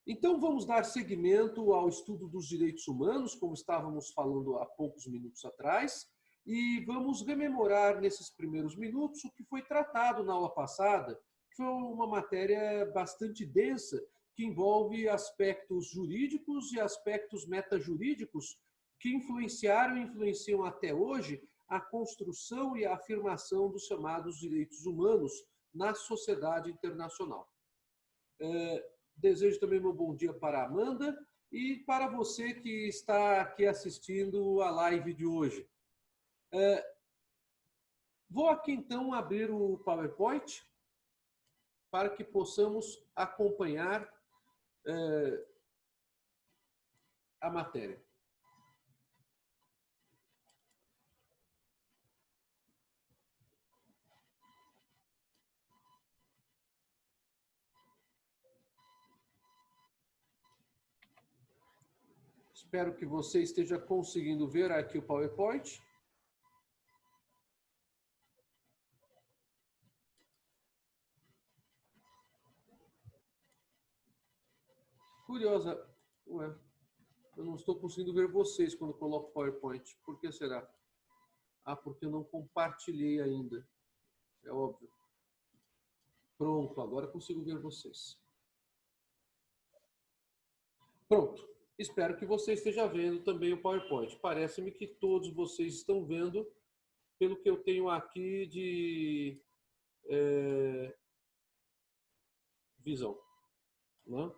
Então, vamos dar seguimento ao estudo dos direitos humanos, como estávamos falando há poucos minutos atrás, e vamos rememorar nesses primeiros minutos o que foi tratado na aula passada, que foi uma matéria bastante densa, que envolve aspectos jurídicos e aspectos metajurídicos que influenciaram e influenciam até hoje a construção e a afirmação dos chamados direitos humanos na sociedade internacional. Desejo também meu bom dia para a Amanda e para você que está aqui assistindo a live de hoje. Vou aqui então abrir o PowerPoint para que possamos acompanhar a matéria. Espero que você esteja conseguindo ver aqui o PowerPoint. Curiosa, ué, eu não estou conseguindo ver vocês quando coloco o PowerPoint. Por que será? Ah, porque eu não compartilhei ainda. É óbvio. Pronto, agora consigo ver vocês. Pronto. Espero que você esteja vendo também o PowerPoint. Parece-me que todos vocês estão vendo, pelo que eu tenho aqui de visão. Né?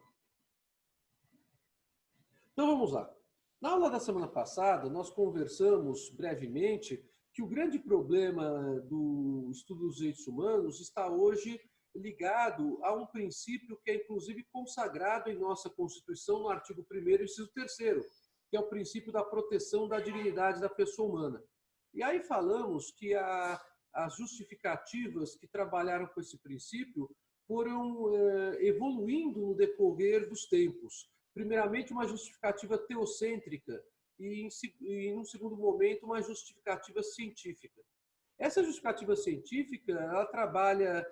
Então vamos lá. Na aula da semana passada, nós conversamos brevemente que o grande problema do estudo dos direitos humanos está hoje ligado a um princípio que é inclusive consagrado em nossa Constituição no artigo 1º, inciso 3º, que é o princípio da proteção da dignidade da pessoa humana. E aí falamos que as justificativas que trabalharam com esse princípio foram evoluindo no decorrer dos tempos. Primeiramente, uma justificativa teocêntrica e, em um segundo momento, uma justificativa científica. Essa justificativa científica, ela trabalha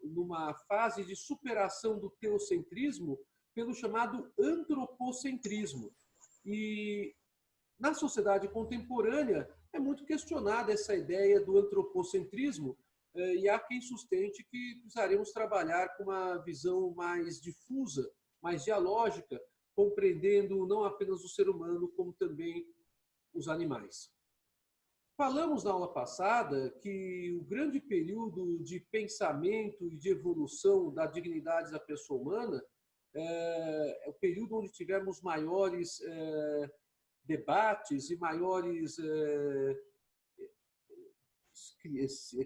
numa fase de superação do teocentrismo pelo chamado antropocentrismo. E na sociedade contemporânea é muito questionada essa ideia do antropocentrismo e há quem sustente que precisaremos trabalhar com uma visão mais difusa, mais dialógica, compreendendo não apenas o ser humano, como também os animais. Falamos na aula passada que o grande período de pensamento e de evolução da dignidade da pessoa humana é o período onde tivemos maiores debates e maiores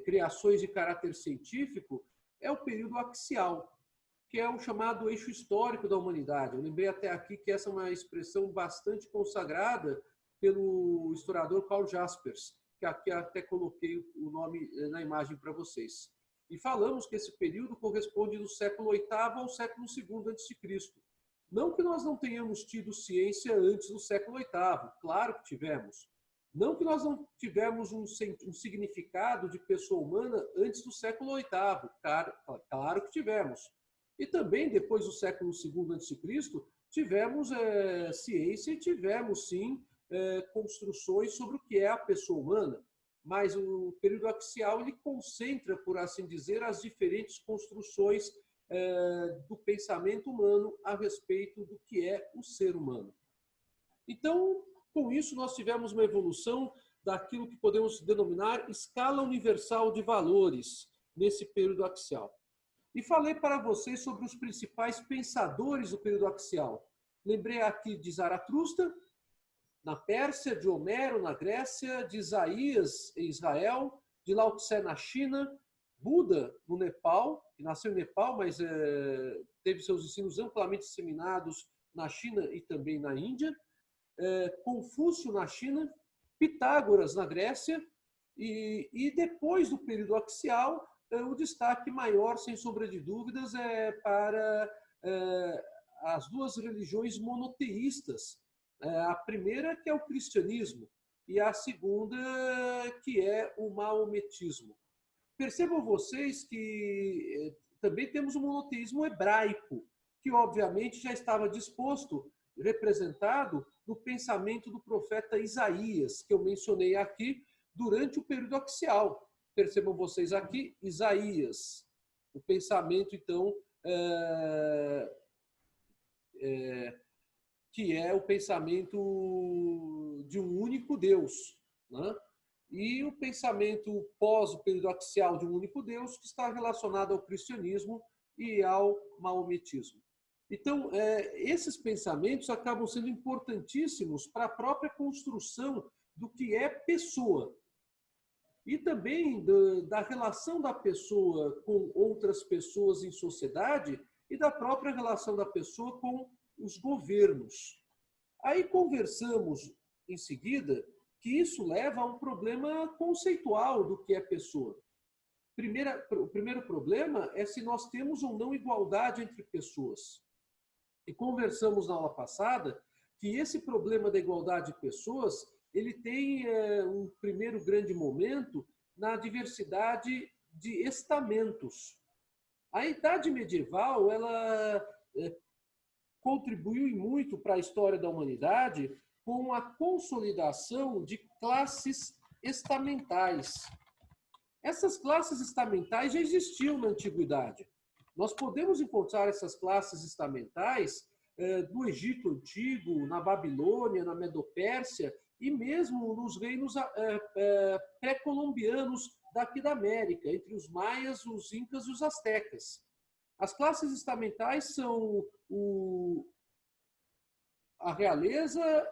criações de caráter científico, é o período axial, que é o chamado eixo histórico da humanidade. Eu lembrei até aqui que essa é uma expressão bastante consagrada pelo historiador Karl Jaspers, que aqui até coloquei o nome na imagem para vocês. E falamos que esse período corresponde do século VIII ao século II a.C. Não que nós não tenhamos tido ciência antes do século VIII, claro que tivemos. Não que nós não tivemos um significado de pessoa humana antes do século VIII, claro que tivemos. E também, depois do século II a.C., tivemos ciência e tivemos, sim, construções sobre o que é a pessoa humana. Mas o período axial ele concentra, por assim dizer, as diferentes construções do pensamento humano a respeito do que é o ser humano. Então, com isso, nós tivemos uma evolução daquilo que podemos denominar escala universal de valores nesse período axial. E falei para vocês sobre os principais pensadores do período axial. Lembrei aqui de Zaratustra, na Pérsia, de Homero, na Grécia, de Isaías, em Israel, de Lao Tse, na China, Buda, no Nepal, que nasceu em Nepal, mas teve seus ensinos amplamente disseminados na China e também na Índia, Confúcio, na China, Pitágoras, na Grécia, e depois do período axial, o destaque maior, sem sombra de dúvidas, é para as duas religiões monoteístas. A primeira, que é o cristianismo, e a segunda, que é o maometismo. Percebam vocês que também temos o monoteísmo hebraico, que obviamente já estava disposto, representado no pensamento do profeta Isaías, que eu mencionei aqui durante o período axial. Percebam vocês aqui, Isaías, o pensamento, então, que é o pensamento de um único Deus, né? E o pensamento pós o período axial de um único Deus, que está relacionado ao cristianismo e ao maometismo. Então, esses pensamentos acabam sendo importantíssimos para a própria construção do que é pessoa. E também da relação da pessoa com outras pessoas em sociedade e da própria relação da pessoa com os governos. Aí conversamos em seguida que isso leva a um problema conceitual do que é pessoa. O primeiro problema é se nós temos ou não igualdade entre pessoas. E conversamos na aula passada que esse problema da igualdade de pessoas, ele tem um primeiro grande momento na diversidade de estamentos. A Idade Medieval, ela contribuiu muito para a história da humanidade com a consolidação de classes estamentais. Essas classes estamentais já existiam na antiguidade. Nós podemos encontrar essas classes estamentais do Egito Antigo, na Babilônia, na Medopérsia e mesmo nos reinos pré-colombianos daqui da América, entre os maias, os incas e os astecas. As classes estamentais são a realeza,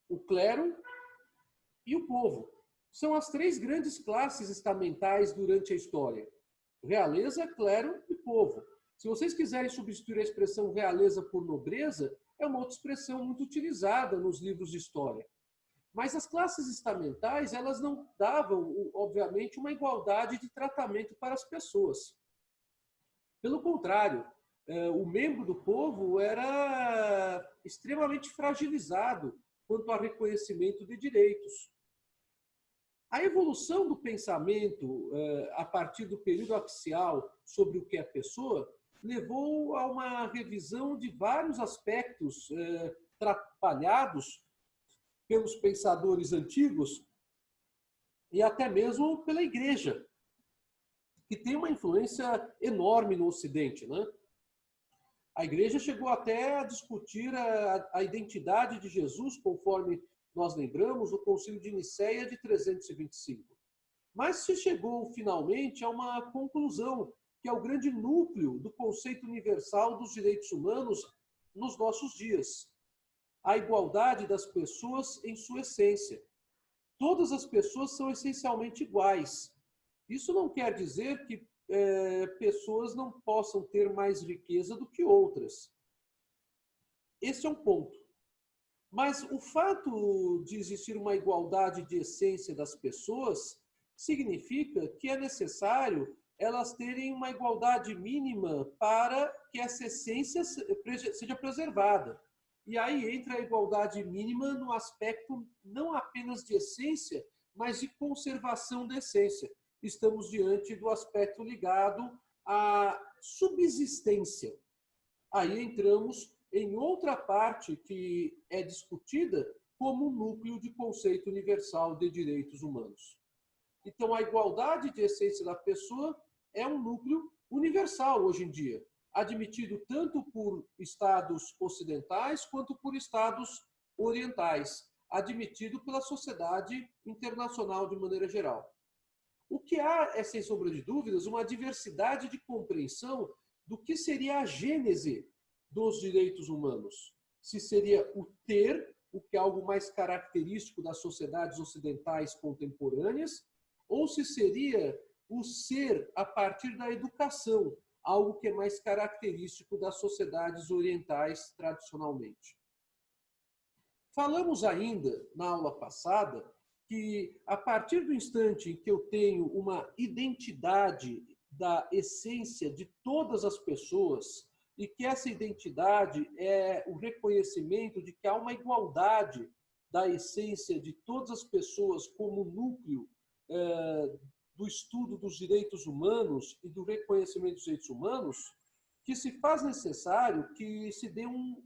o clero e o povo. São as três grandes classes estamentais durante a história: realeza, clero e povo. Se vocês quiserem substituir a expressão realeza por nobreza, é uma outra expressão muito utilizada nos livros de história. Mas as classes estamentais, elas não davam, obviamente, uma igualdade de tratamento para as pessoas. Pelo contrário, o membro do povo era extremamente fragilizado quanto ao reconhecimento de direitos. A evolução do pensamento a partir do período axial sobre o que é pessoa levou a uma revisão de vários aspectos trabalhados pelos pensadores antigos e até mesmo pela Igreja, que tem uma influência enorme no Ocidente, né? A Igreja chegou até a discutir a identidade de Jesus, conforme nós lembramos, no Concílio de Nicéia de 325. Mas se chegou finalmente a uma conclusão, que é o grande núcleo do conceito universal dos direitos humanos nos nossos dias: a igualdade das pessoas em sua essência. Todas as pessoas são essencialmente iguais. Isso não quer dizer que pessoas não possam ter mais riqueza do que outras. Esse é um ponto. Mas o fato de existir uma igualdade de essência das pessoas significa que é necessário elas terem uma igualdade mínima para que essa essência seja preservada. E aí entra a igualdade mínima no aspecto não apenas de essência, mas de conservação da essência. Estamos diante do aspecto ligado à subsistência. Aí entramos em outra parte que é discutida como núcleo de conceito universal de direitos humanos. Então, a igualdade de essência da pessoa é um núcleo universal hoje em dia, admitido tanto por estados ocidentais quanto por estados orientais, admitido pela sociedade internacional de maneira geral. O que há é, sem sombra de dúvidas, uma diversidade de compreensão do que seria a gênese dos direitos humanos. Se seria o ter, o que é algo mais característico das sociedades ocidentais contemporâneas, ou se seria o ser a partir da educação, algo que é mais característico das sociedades orientais tradicionalmente. Falamos ainda, na aula passada, que a partir do instante em que eu tenho uma identidade da essência de todas as pessoas e que essa identidade é o reconhecimento de que há uma igualdade da essência de todas as pessoas como núcleo do estudo dos direitos humanos e do reconhecimento dos direitos humanos, que se faz necessário que se dê um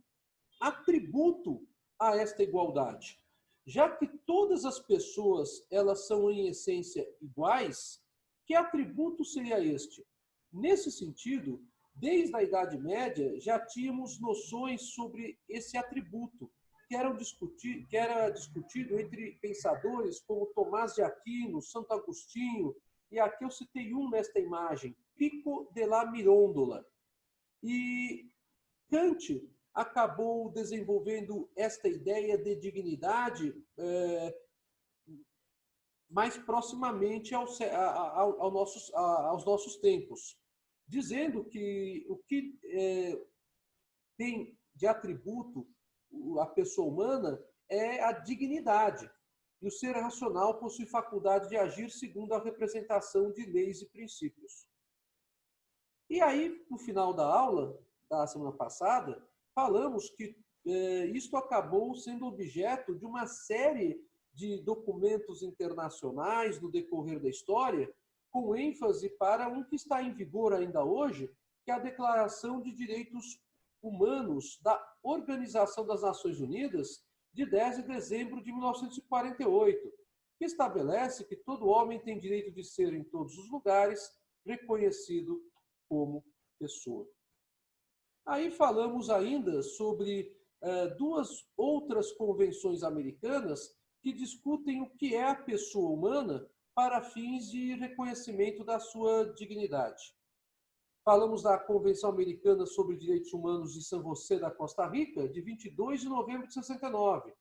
atributo a esta igualdade. Já que todas as pessoas elas são em essência iguais, que atributo seria este? Nesse sentido, desde a Idade Média já tínhamos noções sobre esse atributo, que era discutido entre pensadores como Tomás de Aquino, Santo Agostinho, e aqui eu citei um nesta imagem, Pico della Mirandola. E Kant acabou desenvolvendo esta ideia de dignidade mais proximamente aos nossos tempos, dizendo que o que tem de atributo a pessoa humana é a dignidade. E o ser racional possui faculdade de agir segundo a representação de leis e princípios. E aí, no final da aula, da semana passada, falamos que isto acabou sendo objeto de uma série de documentos internacionais no decorrer da história, com ênfase para um que está em vigor ainda hoje, que é a Declaração de Direitos Humanos da Organização das Nações Unidas, de 10 de dezembro de 1948, que estabelece que todo homem tem direito de ser em todos os lugares reconhecido como pessoa. Aí falamos ainda sobre duas outras convenções americanas que discutem o que é a pessoa humana para fins de reconhecimento da sua dignidade. Falamos da Convenção Americana sobre Direitos Humanos de San José da Costa Rica, de 22 de novembro de 69,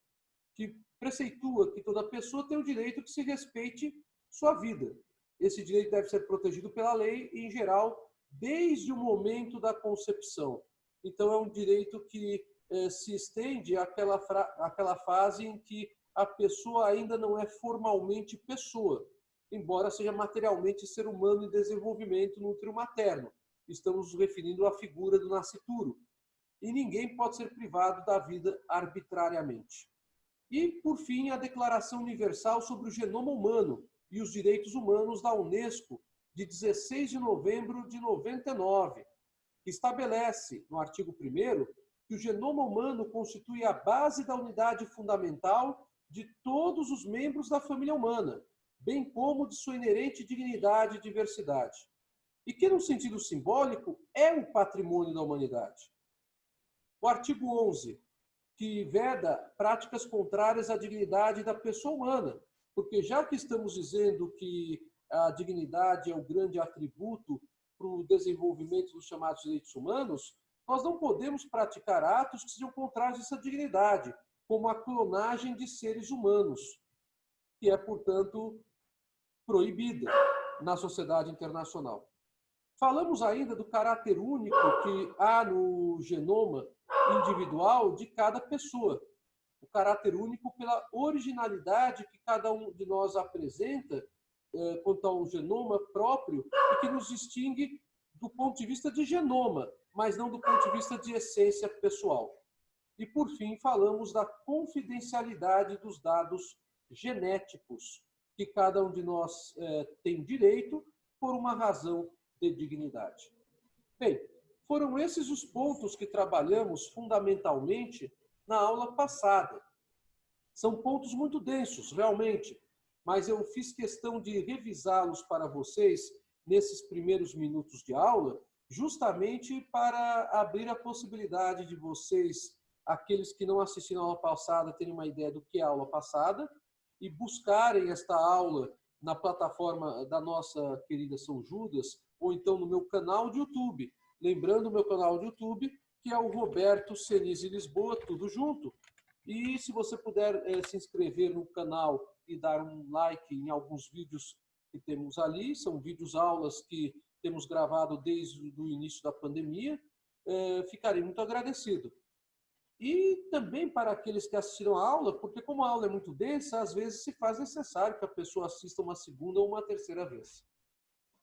que preceitua que toda pessoa tem o direito que se respeite sua vida. Esse direito deve ser protegido pela lei, em geral, desde o momento da concepção. Então, é um direito que se estende àquela fase em que a pessoa ainda não é formalmente pessoa, embora seja materialmente ser humano em desenvolvimento no útero materno. Estamos nos referindo à figura do nascituro. E ninguém pode ser privado da vida arbitrariamente. E, por fim, a Declaração Universal sobre o Genoma Humano e os Direitos Humanos da Unesco, de 16 de novembro de 99, que estabelece, no artigo 1º, que o genoma humano constitui a base da unidade fundamental de todos os membros da família humana, bem como de sua inerente dignidade e diversidade. E que, no sentido simbólico, é o patrimônio da humanidade. O artigo 11, que veda práticas contrárias à dignidade da pessoa humana, porque já que estamos dizendo que a dignidade é o grande atributo para o desenvolvimento dos chamados direitos humanos, nós não podemos praticar atos que sejam contrários a essa dignidade, como a clonagem de seres humanos, que é, portanto, proibida na sociedade internacional. Falamos ainda do caráter único que há no genoma individual de cada pessoa. O caráter único pela originalidade que cada um de nós apresenta quanto ao genoma próprio e que nos distingue do ponto de vista de genoma, mas não do ponto de vista de essência pessoal. E, por fim, falamos da confidencialidade dos dados genéticos, que cada um de nós tem direito por uma razão de dignidade. Bem, foram esses os pontos que trabalhamos fundamentalmente na aula passada. São pontos muito densos, realmente, mas eu fiz questão de revisá-los para vocês nesses primeiros minutos de aula, justamente para abrir a possibilidade de vocês, aqueles que não assistiram a aula passada, terem uma ideia do que é a aula passada e buscarem esta aula na plataforma da nossa querida São Judas, ou então no meu canal de YouTube. Lembrando o meu canal de YouTube, que é o Roberto Senise Lisboa, tudo junto. E se você puder se inscrever no canal e dar um like em alguns vídeos que temos ali, são vídeos aulas que temos gravado desde o início da pandemia, ficarei muito agradecido. E também para aqueles que assistiram a aula, porque como a aula é muito densa, às vezes se faz necessário que a pessoa assista uma segunda ou uma terceira vez.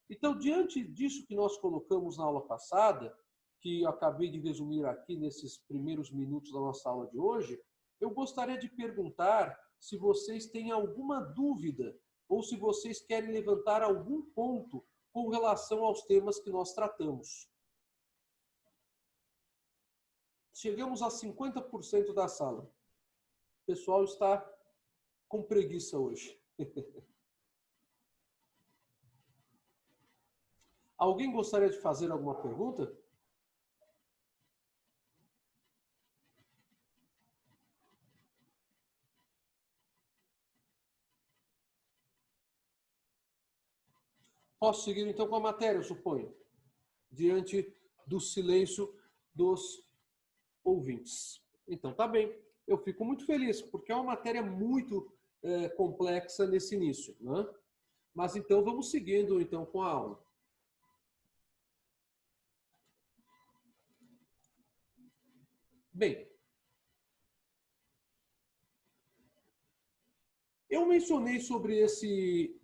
Então, diante disso que nós colocamos na aula passada, que eu acabei de resumir aqui nesses primeiros minutos da nossa aula de hoje, eu gostaria de perguntar se vocês têm alguma dúvida ou se vocês querem levantar algum ponto com relação aos temas que nós tratamos. Chegamos a 50% da sala. O pessoal está com preguiça hoje. Alguém gostaria de fazer alguma pergunta? Posso seguir então com a matéria, eu suponho, diante do silêncio dos ouvintes. Então, tá bem. Eu fico muito feliz, porque é uma matéria muito complexa nesse início, né? Mas então vamos seguindo então com a aula. Bem, eu mencionei sobre esse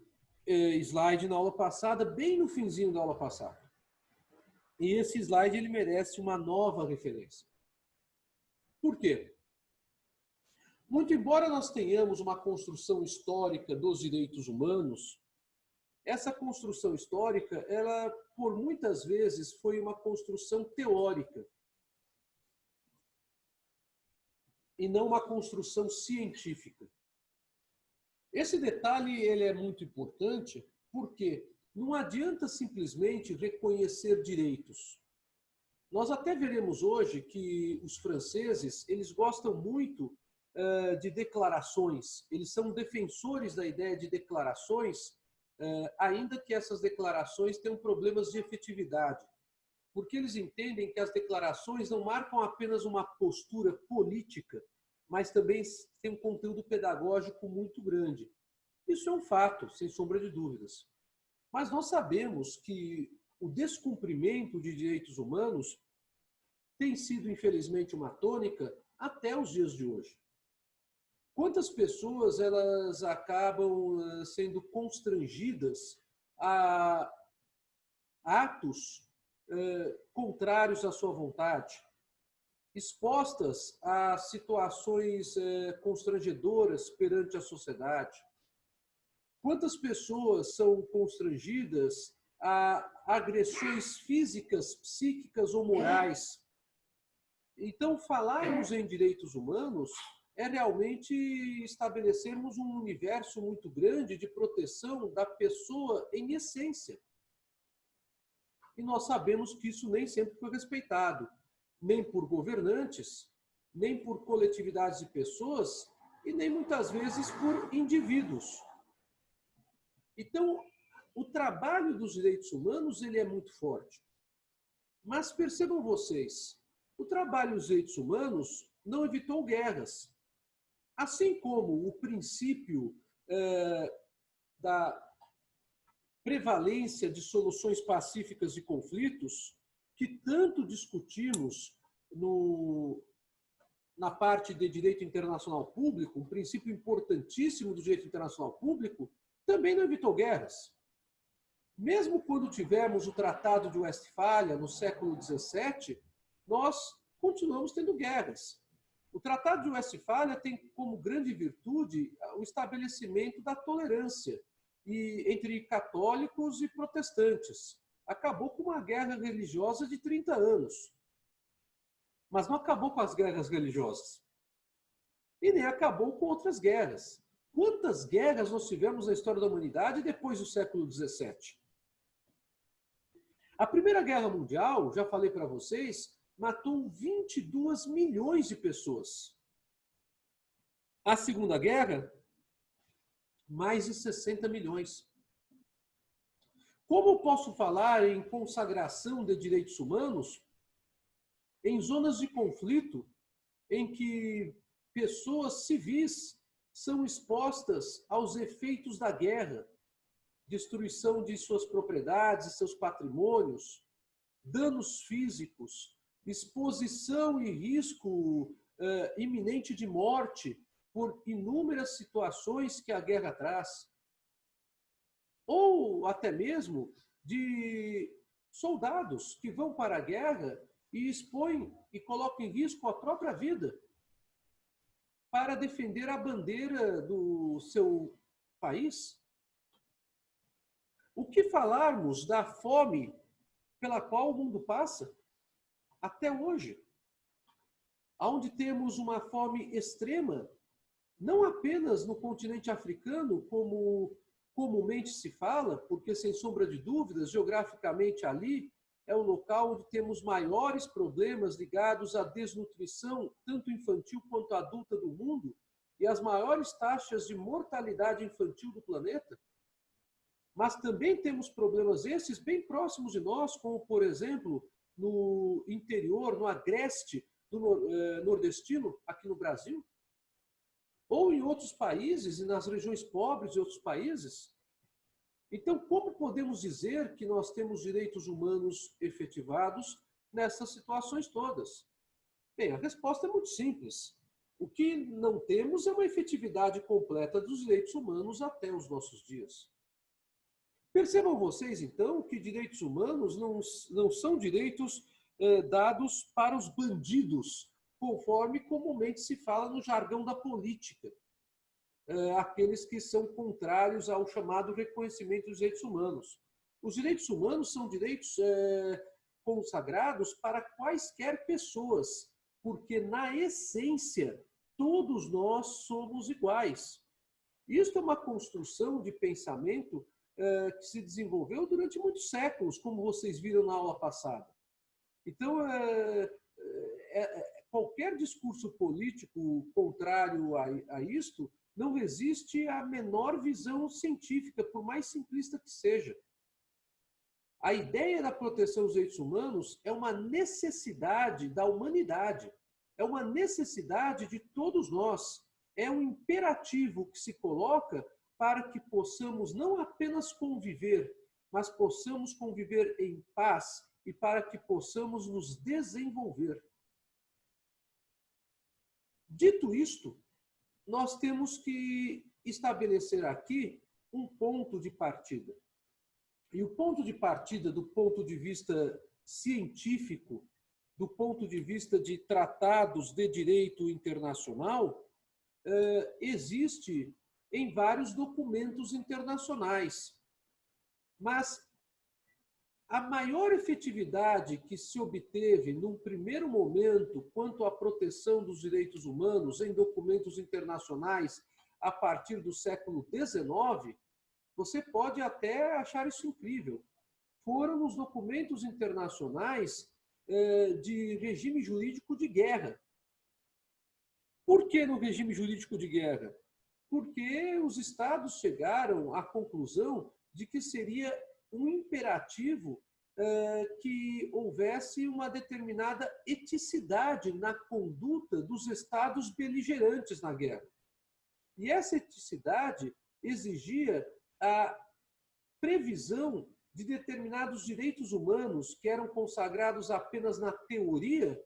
slide na aula passada, bem no finzinho da aula passada. E esse slide ele merece uma nova referência. Por quê? Muito embora nós tenhamos uma construção histórica dos direitos humanos, essa construção histórica, ela por muitas vezes foi uma construção teórica e não uma construção científica. Esse detalhe ele é muito importante porque não adianta simplesmente reconhecer direitos. Nós até veremos hoje que os franceses eles gostam muito de declarações. Eles são defensores da ideia de declarações, ainda que essas declarações tenham problemas de efetividade, porque eles entendem que as declarações não marcam apenas uma postura política, mas também têm um conteúdo pedagógico muito grande. Isso é um fato, sem sombra de dúvidas. Mas nós sabemos que o descumprimento de direitos humanos tem sido, infelizmente, uma tônica até os dias de hoje. Quantas pessoas elas acabam sendo constrangidas a atos contrários à sua vontade, expostas a situações constrangedoras perante a sociedade? Quantas pessoas são constrangidas a agressões físicas, psíquicas ou morais? Então, falarmos em direitos humanos é realmente estabelecermos um universo muito grande de proteção da pessoa em essência. E nós sabemos que isso nem sempre foi respeitado, nem por governantes, nem por coletividades de pessoas e nem muitas vezes por indivíduos. Então, o trabalho dos direitos humanos ele é muito forte. Mas percebam vocês, o trabalho dos direitos humanos não evitou guerras. Assim como o princípio da prevalência de soluções pacíficas de conflitos, que tanto discutimos na parte de direito internacional público, um princípio importantíssimo do direito internacional público, também não evitou guerras. Mesmo quando tivemos o Tratado de Westfália, no século XVII, nós continuamos tendo guerras. O Tratado de Westfália tem como grande virtude o estabelecimento da tolerância entre católicos e protestantes. Acabou com uma guerra religiosa de 30 anos. Mas não acabou com as guerras religiosas. E nem acabou com outras guerras. Quantas guerras nós tivemos na história da humanidade depois do século XVII? A Primeira Guerra Mundial, já falei para vocês, matou 22 milhões de pessoas. A Segunda Guerra, mais de 60 milhões. Como posso falar em consagração de direitos humanos em zonas de conflito em que pessoas civis são expostas aos efeitos da guerra, destruição de suas propriedades e seus patrimônios, danos físicos, exposição e risco iminente de morte por inúmeras situações que a guerra traz, ou até mesmo de soldados que vão para a guerra e expõem e colocam em risco a própria vida para defender a bandeira do seu país. O que falarmos da fome pela qual o mundo passa até hoje, onde temos uma fome extrema, não apenas no continente africano, como comumente se fala, porque, sem sombra de dúvidas, geograficamente ali é o local onde temos maiores problemas ligados à desnutrição, tanto infantil quanto adulta do mundo, e as maiores taxas de mortalidade infantil do planeta. Mas também temos problemas esses bem próximos de nós, como, por exemplo, no interior, no agreste do nordestino, aqui no Brasil, ou em outros países e nas regiões pobres de outros países. Então, como podemos dizer que nós temos direitos humanos efetivados nessas situações todas? Bem, a resposta é muito simples. O que não temos é uma efetividade completa dos direitos humanos até os nossos dias. Percebam vocês, então, que direitos humanos não são direitos dados para os bandidos, conforme comumente se fala no jargão da política. Aqueles que são contrários ao chamado reconhecimento dos direitos humanos. Os direitos humanos são direitos consagrados para quaisquer pessoas, porque, na essência, todos nós somos iguais. Isso é uma construção de pensamento que se desenvolveu durante muitos séculos, como vocês viram na aula passada. Então, qualquer discurso político contrário a isto não resiste à menor visão científica, por mais simplista que seja. A ideia da proteção dos direitos humanos é uma necessidade da humanidade, é uma necessidade de todos nós, é um imperativo que se coloca para que possamos não apenas conviver, mas possamos conviver em paz e para que possamos nos desenvolver. Dito isto, nós temos que estabelecer aqui um ponto de partida. E o ponto de partida, do ponto de vista científico, do ponto de vista de tratados de direito internacional, existe em vários documentos internacionais. Mas a maior efetividade que se obteve num primeiro momento quanto à proteção dos direitos humanos em documentos internacionais a partir do século XIX, você pode até achar isso incrível. Foram os documentos internacionais de regime jurídico de guerra. Por que no regime jurídico de guerra? Porque os estados chegaram à conclusão de que seria um imperativo que houvesse uma determinada eticidade na conduta dos estados beligerantes na guerra. E essa eticidade exigia a previsão de determinados direitos humanos que eram consagrados apenas na teoria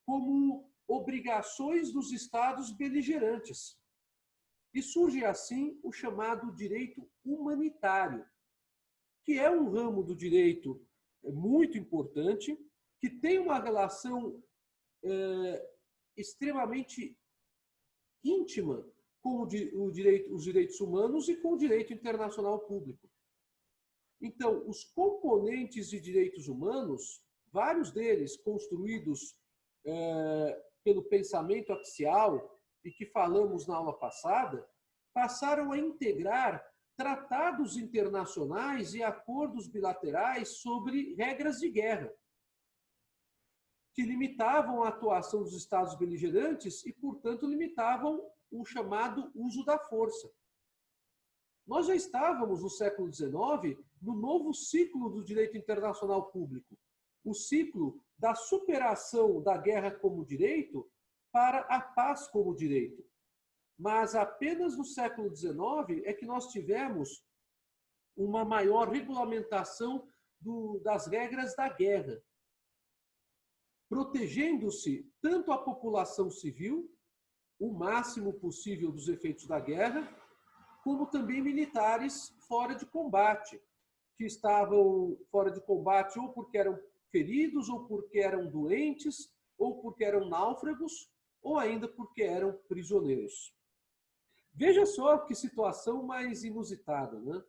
como obrigações dos estados beligerantes. E surge assim o chamado direito humanitário, que é um ramo do direito muito importante, que tem uma relação extremamente íntima com os direitos humanos e com o direito internacional público. Então, os componentes de direitos humanos, vários deles construídos pelo pensamento axial e que falamos na aula passada, passaram a integrar tratados internacionais e acordos bilaterais sobre regras de guerra, que limitavam a atuação dos estados beligerantes e, portanto, limitavam o chamado uso da força. Nós já estávamos, no século XIX, no novo ciclo do direito internacional público, o ciclo da superação da guerra como direito para a paz como direito. Mas apenas no século XIX é que nós tivemos uma maior regulamentação das regras da guerra, protegendo-se tanto a população civil, o máximo possível dos efeitos da guerra, como também militares fora de combate, que estavam fora de combate ou porque eram feridos, ou porque eram doentes, ou porque eram náufragos, ou ainda porque eram prisioneiros. Veja só que situação mais inusitada, né?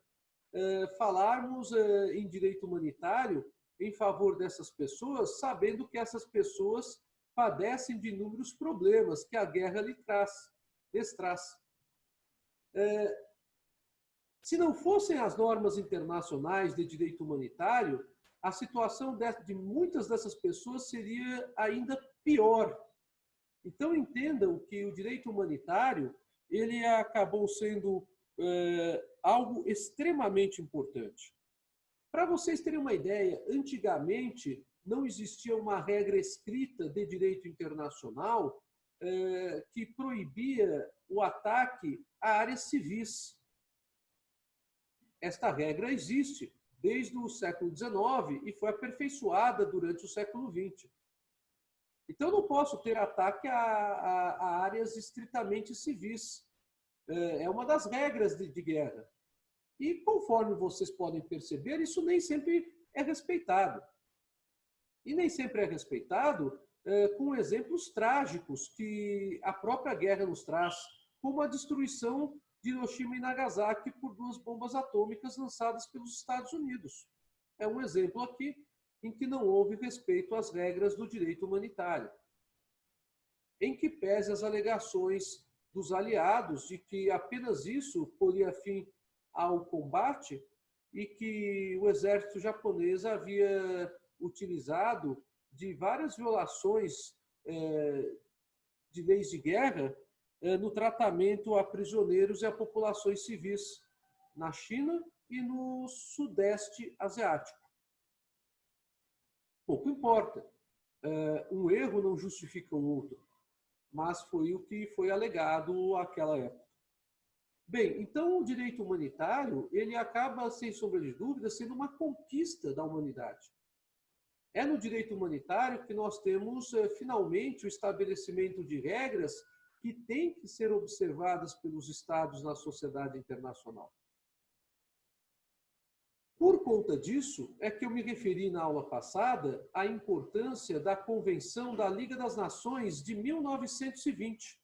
falarmos em direito humanitário em favor dessas pessoas, sabendo que essas pessoas padecem de inúmeros problemas que a guerra lhes traz. Se não fossem as normas internacionais de direito humanitário, a situação de muitas dessas pessoas seria ainda pior. Então, entendam que o direito humanitário ele acabou sendo algo extremamente importante. Para vocês terem uma ideia, antigamente não existia uma regra escrita de direito internacional que proibia o ataque a áreas civis. Esta regra existe desde o século XIX e foi aperfeiçoada durante o século XX. Então, eu não posso ter ataque a áreas estritamente civis. É uma das regras de guerra. E, conforme vocês podem perceber, isso nem sempre é respeitado. E nem sempre é respeitado com exemplos trágicos que a própria guerra nos traz, como a destruição de Hiroshima e Nagasaki por 2 bombas atômicas lançadas pelos Estados Unidos. É um exemplo aqui em que não houve respeito às regras do direito humanitário. Em que pese as alegações dos aliados de que apenas isso poria fim ao combate e que o exército japonês havia utilizado de várias violações de leis de guerra no tratamento a prisioneiros e a populações civis na China e no Sudeste Asiático. Pouco importa. Um erro não justifica o outro, mas foi o que foi alegado àquela época. Bem, então o direito humanitário, ele acaba, sem sombra de dúvida, sendo uma conquista da humanidade. É no direito humanitário que nós temos, finalmente, o estabelecimento de regras que têm que ser observadas pelos Estados na sociedade internacional. Por conta disso, é que eu me referi na aula passada à importância da Convenção da Liga das Nações de 1920.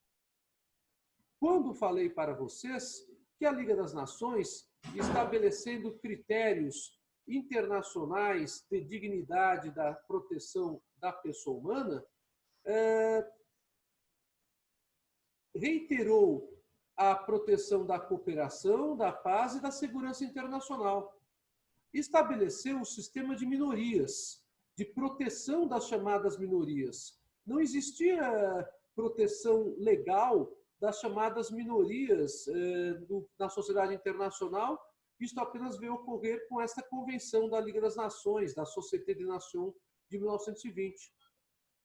Quando falei para vocês que a Liga das Nações, estabelecendo critérios internacionais de dignidade da proteção da pessoa humana, reiterou a proteção da cooperação, da paz e da segurança internacional. Estabeleceu um sistema de minorias, de proteção das chamadas minorias. Não existia proteção legal das chamadas minorias na sociedade internacional. Isto apenas veio ocorrer com esta Convenção da Liga das Nações, da Société des Nations de 1920.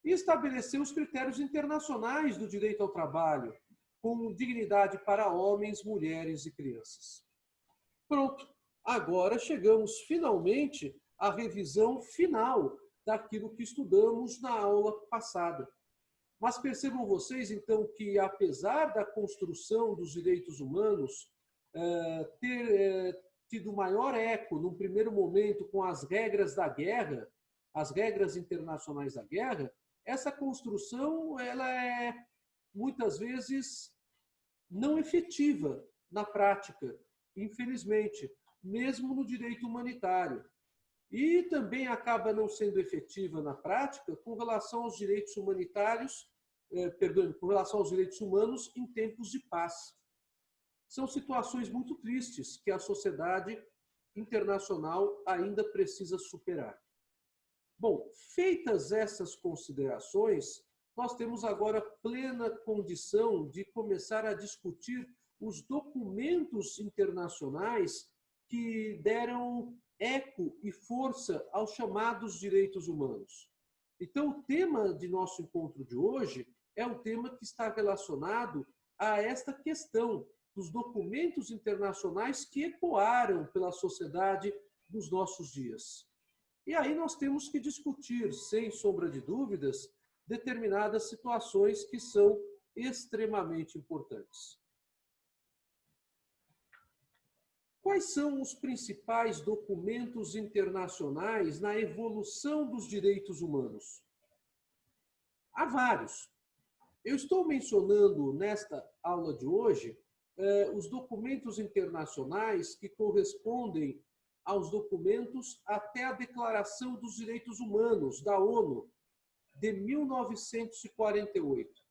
E estabeleceu os critérios internacionais do direito ao trabalho, com dignidade para homens, mulheres e crianças. Pronto. Agora chegamos finalmente à revisão final daquilo que estudamos na aula passada. Mas percebam vocês, então, que apesar da construção dos direitos humanos ter tido maior eco, num primeiro momento, com as regras da guerra, as regras internacionais da guerra, essa construção ela é, muitas vezes, não efetiva na prática, infelizmente, mesmo no direito humanitário. E também acaba não sendo efetiva na prática com relação aos direitos humanitários, com relação aos direitos humanos em tempos de paz. São situações muito tristes que a sociedade internacional ainda precisa superar. Bom, feitas essas considerações, nós temos agora plena condição de começar a discutir os documentos internacionais que deram eco e força aos chamados direitos humanos. Então, o tema de nosso encontro de hoje é um tema que está relacionado a esta questão dos documentos internacionais que ecoaram pela sociedade dos nossos dias. E aí nós temos que discutir, sem sombra de dúvidas, determinadas situações que são extremamente importantes. Quais são os principais documentos internacionais na evolução dos direitos humanos? Há vários. Eu estou mencionando nesta aula de hoje os documentos internacionais que correspondem aos documentos até a Declaração dos Direitos Humanos da ONU, de 1948.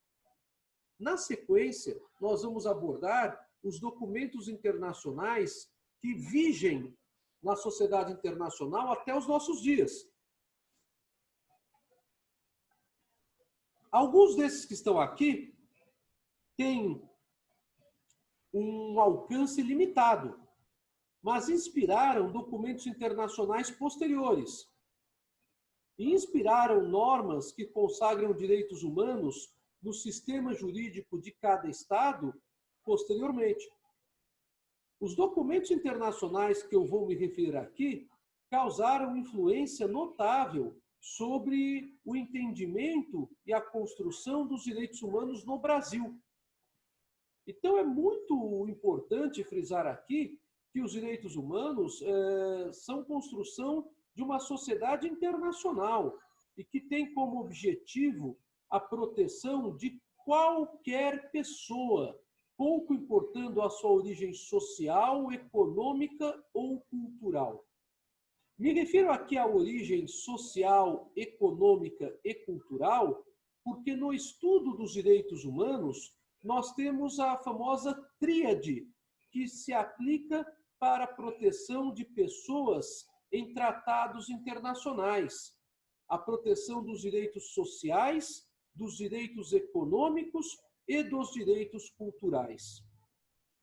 Na sequência, nós vamos abordar os documentos internacionais que vigem na sociedade internacional até os nossos dias. Alguns desses que estão aqui têm um alcance limitado, mas inspiraram documentos internacionais posteriores e inspiraram normas que consagram direitos humanos no sistema jurídico de cada Estado posteriormente. Os documentos internacionais que eu vou me referir aqui causaram influência notável sobre o entendimento e a construção dos direitos humanos no Brasil. Então, é muito importante frisar aqui que os direitos humanos são construção de uma sociedade internacional e que tem como objetivo a proteção de qualquer pessoa, pouco importando a sua origem social, econômica ou cultural. Me refiro aqui à origem social, econômica e cultural, porque no estudo dos direitos humanos, nós temos a famosa tríade, que se aplica para a proteção de pessoas em tratados internacionais. A proteção dos direitos sociais, dos direitos econômicos e dos direitos culturais.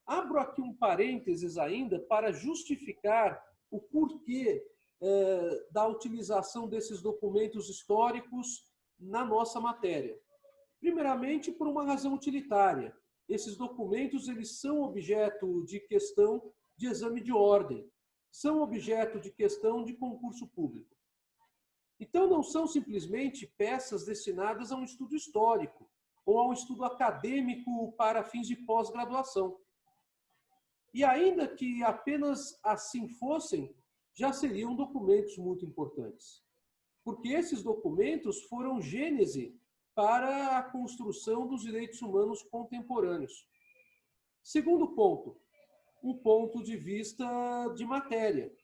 Abro aqui um parênteses ainda para justificar o porquê da utilização desses documentos históricos na nossa matéria. Primeiramente, por uma razão utilitária. Esses documentos eles são objeto de questão de exame de ordem, são objeto de questão de concurso público. Então, não são simplesmente peças destinadas a um estudo histórico ou a um estudo acadêmico para fins de pós-graduação. E ainda que apenas assim fossem, já seriam documentos muito importantes, porque esses documentos foram gênese para a construção dos direitos humanos contemporâneos. Segundo ponto, um ponto de vista de matéria.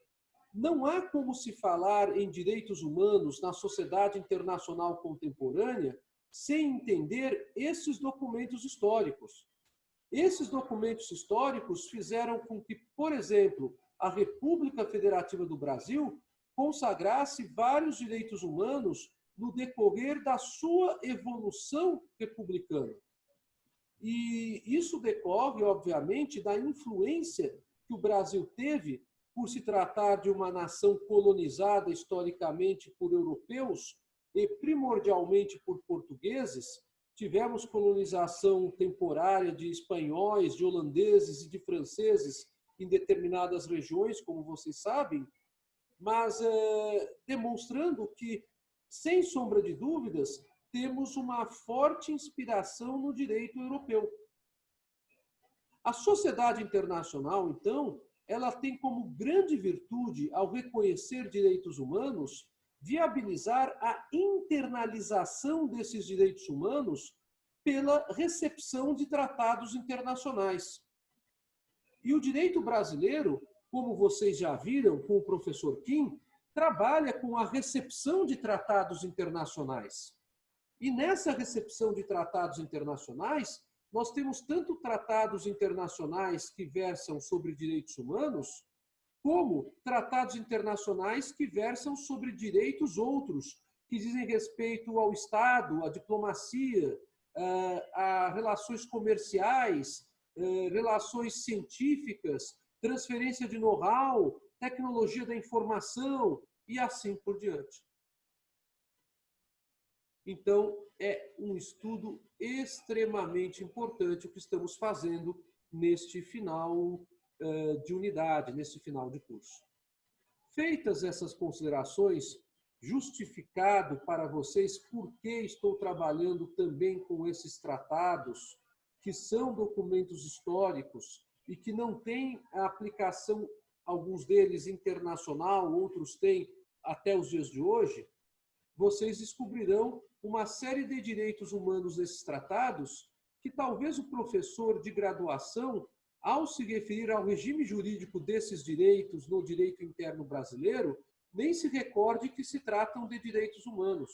Não há como se falar em direitos humanos na sociedade internacional contemporânea sem entender esses documentos históricos. Esses documentos históricos fizeram com que, por exemplo, a República Federativa do Brasil consagrasse vários direitos humanos no decorrer da sua evolução republicana. E isso decorre, obviamente, da influência que o Brasil teve por se tratar de uma nação colonizada historicamente por europeus e primordialmente por portugueses. Tivemos colonização temporária de espanhóis, de holandeses e de franceses em determinadas regiões, como vocês sabem, mas demonstrando que, sem sombra de dúvidas, temos uma forte inspiração no direito europeu. A sociedade internacional, então, ela tem como grande virtude, ao reconhecer direitos humanos, viabilizar a internalização desses direitos humanos pela recepção de tratados internacionais. E o direito brasileiro, como vocês já viram com o professor Kim, trabalha com a recepção de tratados internacionais. E nessa recepção de tratados internacionais, nós temos tanto tratados internacionais que versam sobre direitos humanos, como tratados internacionais que versam sobre direitos outros, que dizem respeito ao Estado, à diplomacia, a relações comerciais, relações científicas, transferência de know-how, tecnologia da informação e assim por diante. Então, é um estudo extremamente importante o que estamos fazendo neste final de unidade, neste final de curso. Feitas essas considerações, justificado para vocês por que estou trabalhando também com esses tratados, que são documentos históricos e que não têm a aplicação, alguns deles internacional, outros têm até os dias de hoje, vocês descobrirão uma série de direitos humanos nesses tratados que talvez o professor de graduação ao se referir ao regime jurídico desses direitos no direito interno brasileiro, nem se recorde que se tratam de direitos humanos.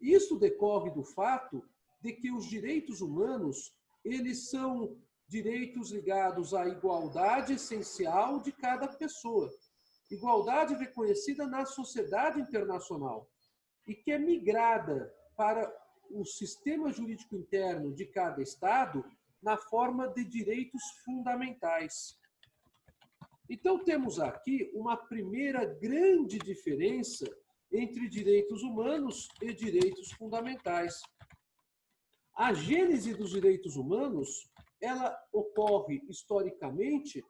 Isso decorre do fato de que os direitos humanos, eles são direitos ligados à igualdade essencial de cada pessoa. Igualdade reconhecida na sociedade internacional e que é migrada para o sistema jurídico interno de cada Estado na forma de direitos fundamentais. Então, temos aqui uma primeira grande diferença entre direitos humanos e direitos fundamentais. A gênese dos direitos humanos, ela ocorre historicamente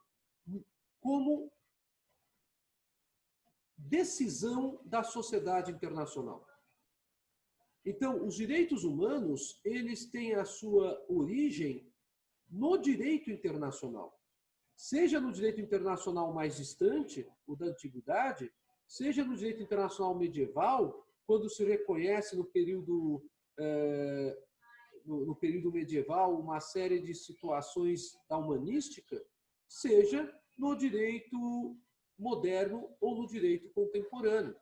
como decisão da sociedade internacional. Então, os direitos humanos, eles têm a sua origem no direito internacional. Seja no direito internacional mais distante, o da antiguidade, seja no direito internacional medieval, quando se reconhece no período medieval uma série de situações da humanística, seja no direito moderno ou no direito contemporâneo.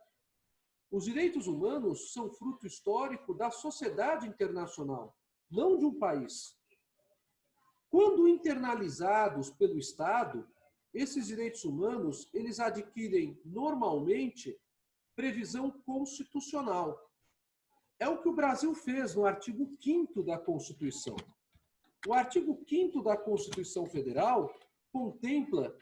Os direitos humanos são fruto histórico da sociedade internacional, não de um país. Quando internalizados pelo Estado, esses direitos humanos, eles adquirem normalmente previsão constitucional. É o que o Brasil fez no artigo 5º da Constituição. O artigo 5º da Constituição Federal contempla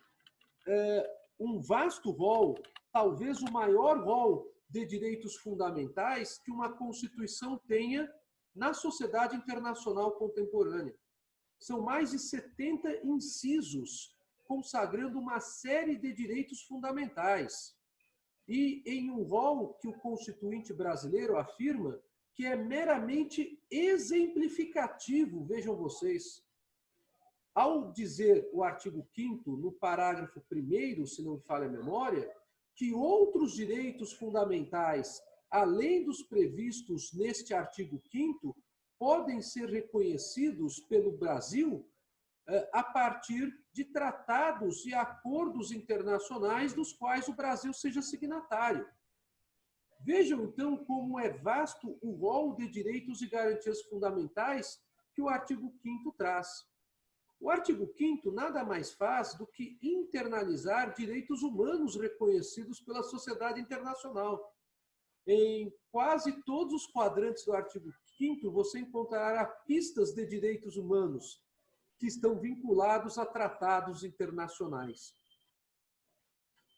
um vasto rol, talvez o maior rol de direitos fundamentais que uma Constituição tenha na sociedade internacional contemporânea. São mais de 70 incisos consagrando uma série de direitos fundamentais. E em um rol que o Constituinte brasileiro afirma que é meramente exemplificativo, vejam vocês. Ao dizer o artigo 5º, no parágrafo 1º, se não me falha a memória, que outros direitos fundamentais, além dos previstos neste artigo 5º, podem ser reconhecidos pelo Brasil a partir de tratados e acordos internacionais dos quais o Brasil seja signatário. Vejam, então, como é vasto o rol de direitos e garantias fundamentais que o artigo 5º traz. O artigo 5º nada mais faz do que internalizar direitos humanos reconhecidos pela sociedade internacional. Em quase todos os quadrantes do artigo 5º, você encontrará pistas de direitos humanos que estão vinculados a tratados internacionais.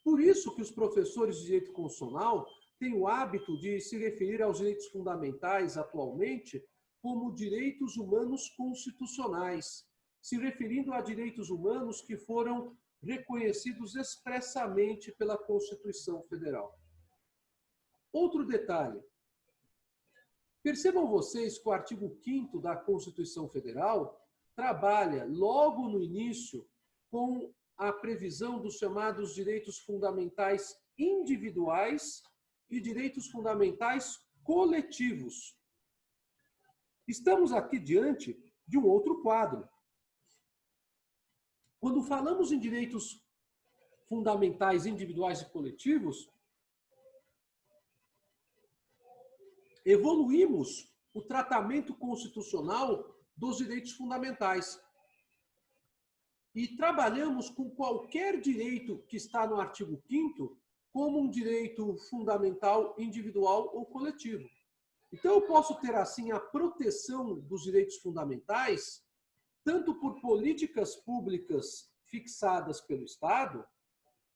Por isso que os professores de direito constitucional têm o hábito de se referir aos direitos fundamentais atualmente como direitos humanos constitucionais, se referindo a direitos humanos que foram reconhecidos expressamente pela Constituição Federal. Outro detalhe. Percebam vocês que o artigo 5º da Constituição Federal trabalha logo no início com a previsão dos chamados direitos fundamentais individuais e direitos fundamentais coletivos. Estamos aqui diante de um outro quadro. Quando falamos em direitos fundamentais individuais e coletivos, evoluímos o tratamento constitucional dos direitos fundamentais. E trabalhamos com qualquer direito que está no artigo 5º como um direito fundamental individual ou coletivo. Então, eu posso ter, assim, a proteção dos direitos fundamentais, tanto por políticas públicas fixadas pelo Estado,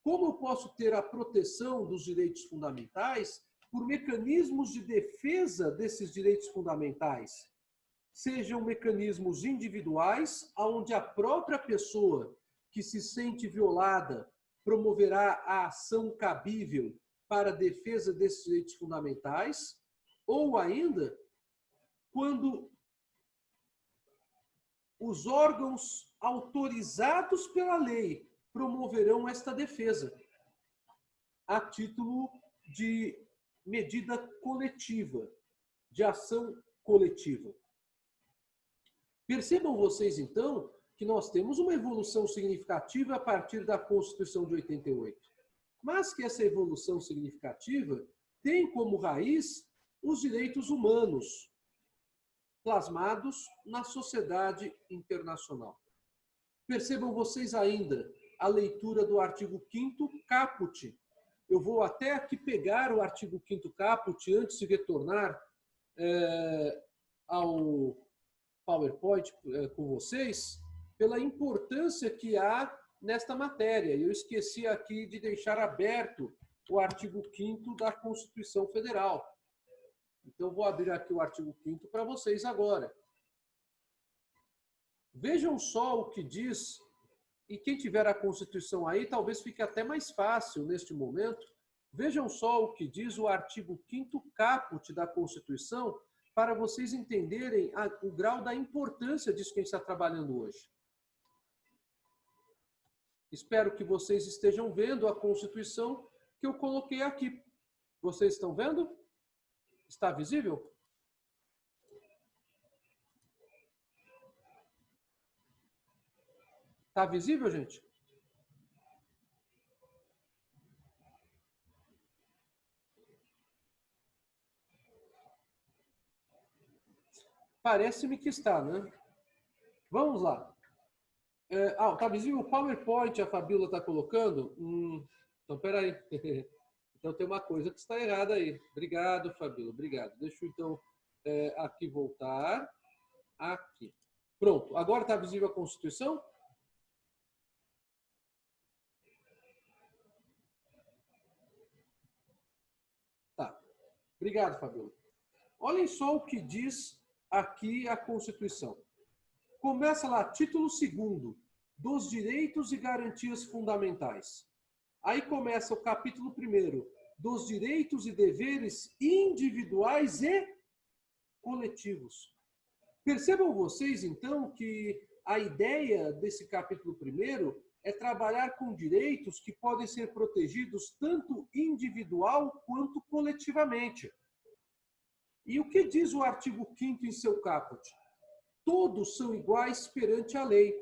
como eu posso ter a proteção dos direitos fundamentais por mecanismos de defesa desses direitos fundamentais, sejam mecanismos individuais, onde a própria pessoa que se sente violada promoverá a ação cabível para a defesa desses direitos fundamentais, ou ainda, quando os órgãos autorizados pela lei promoverão esta defesa, a título de medida coletiva, de ação coletiva. Percebam vocês, então, que nós temos uma evolução significativa a partir da Constituição de 88, mas que essa evolução significativa tem como raiz os direitos humanos plasmados na sociedade internacional. Percebam vocês ainda a leitura do artigo 5º caput. Eu vou até aqui pegar o artigo 5º caput antes de retornar ao PowerPoint com vocês, pela importância que há nesta matéria. Eu esqueci aqui de deixar aberto o artigo 5º da Constituição Federal. Então, vou abrir aqui o artigo 5º para vocês agora. Vejam só o que diz, e quem tiver a Constituição aí, talvez fique até mais fácil neste momento. Vejam só o que diz o artigo 5º caput da Constituição, para vocês entenderem o grau da importância disso que a gente está trabalhando hoje. Espero que vocês estejam vendo a Constituição que eu coloquei aqui. Vocês estão vendo? Está visível? Está visível, gente? Parece-me que está, né? Vamos lá. Está visível o PowerPoint, a Fabíola está colocando? Então, peraí. Então, tem uma coisa que está errada aí. Obrigado, Fabíola. Obrigado. Deixa eu, então, aqui voltar. Aqui. Pronto. Agora está visível a Constituição? Tá. Obrigado, Fabíola. Olhem só o que diz aqui a Constituição. Começa lá, título 2º, dos direitos e garantias fundamentais. Aí começa o capítulo 1º, dos direitos e deveres individuais e coletivos. Percebam vocês, então, que a ideia desse capítulo 1º é trabalhar com direitos que podem ser protegidos tanto individual quanto coletivamente. E o que diz o artigo 5º em seu caput? Todos são iguais perante a lei.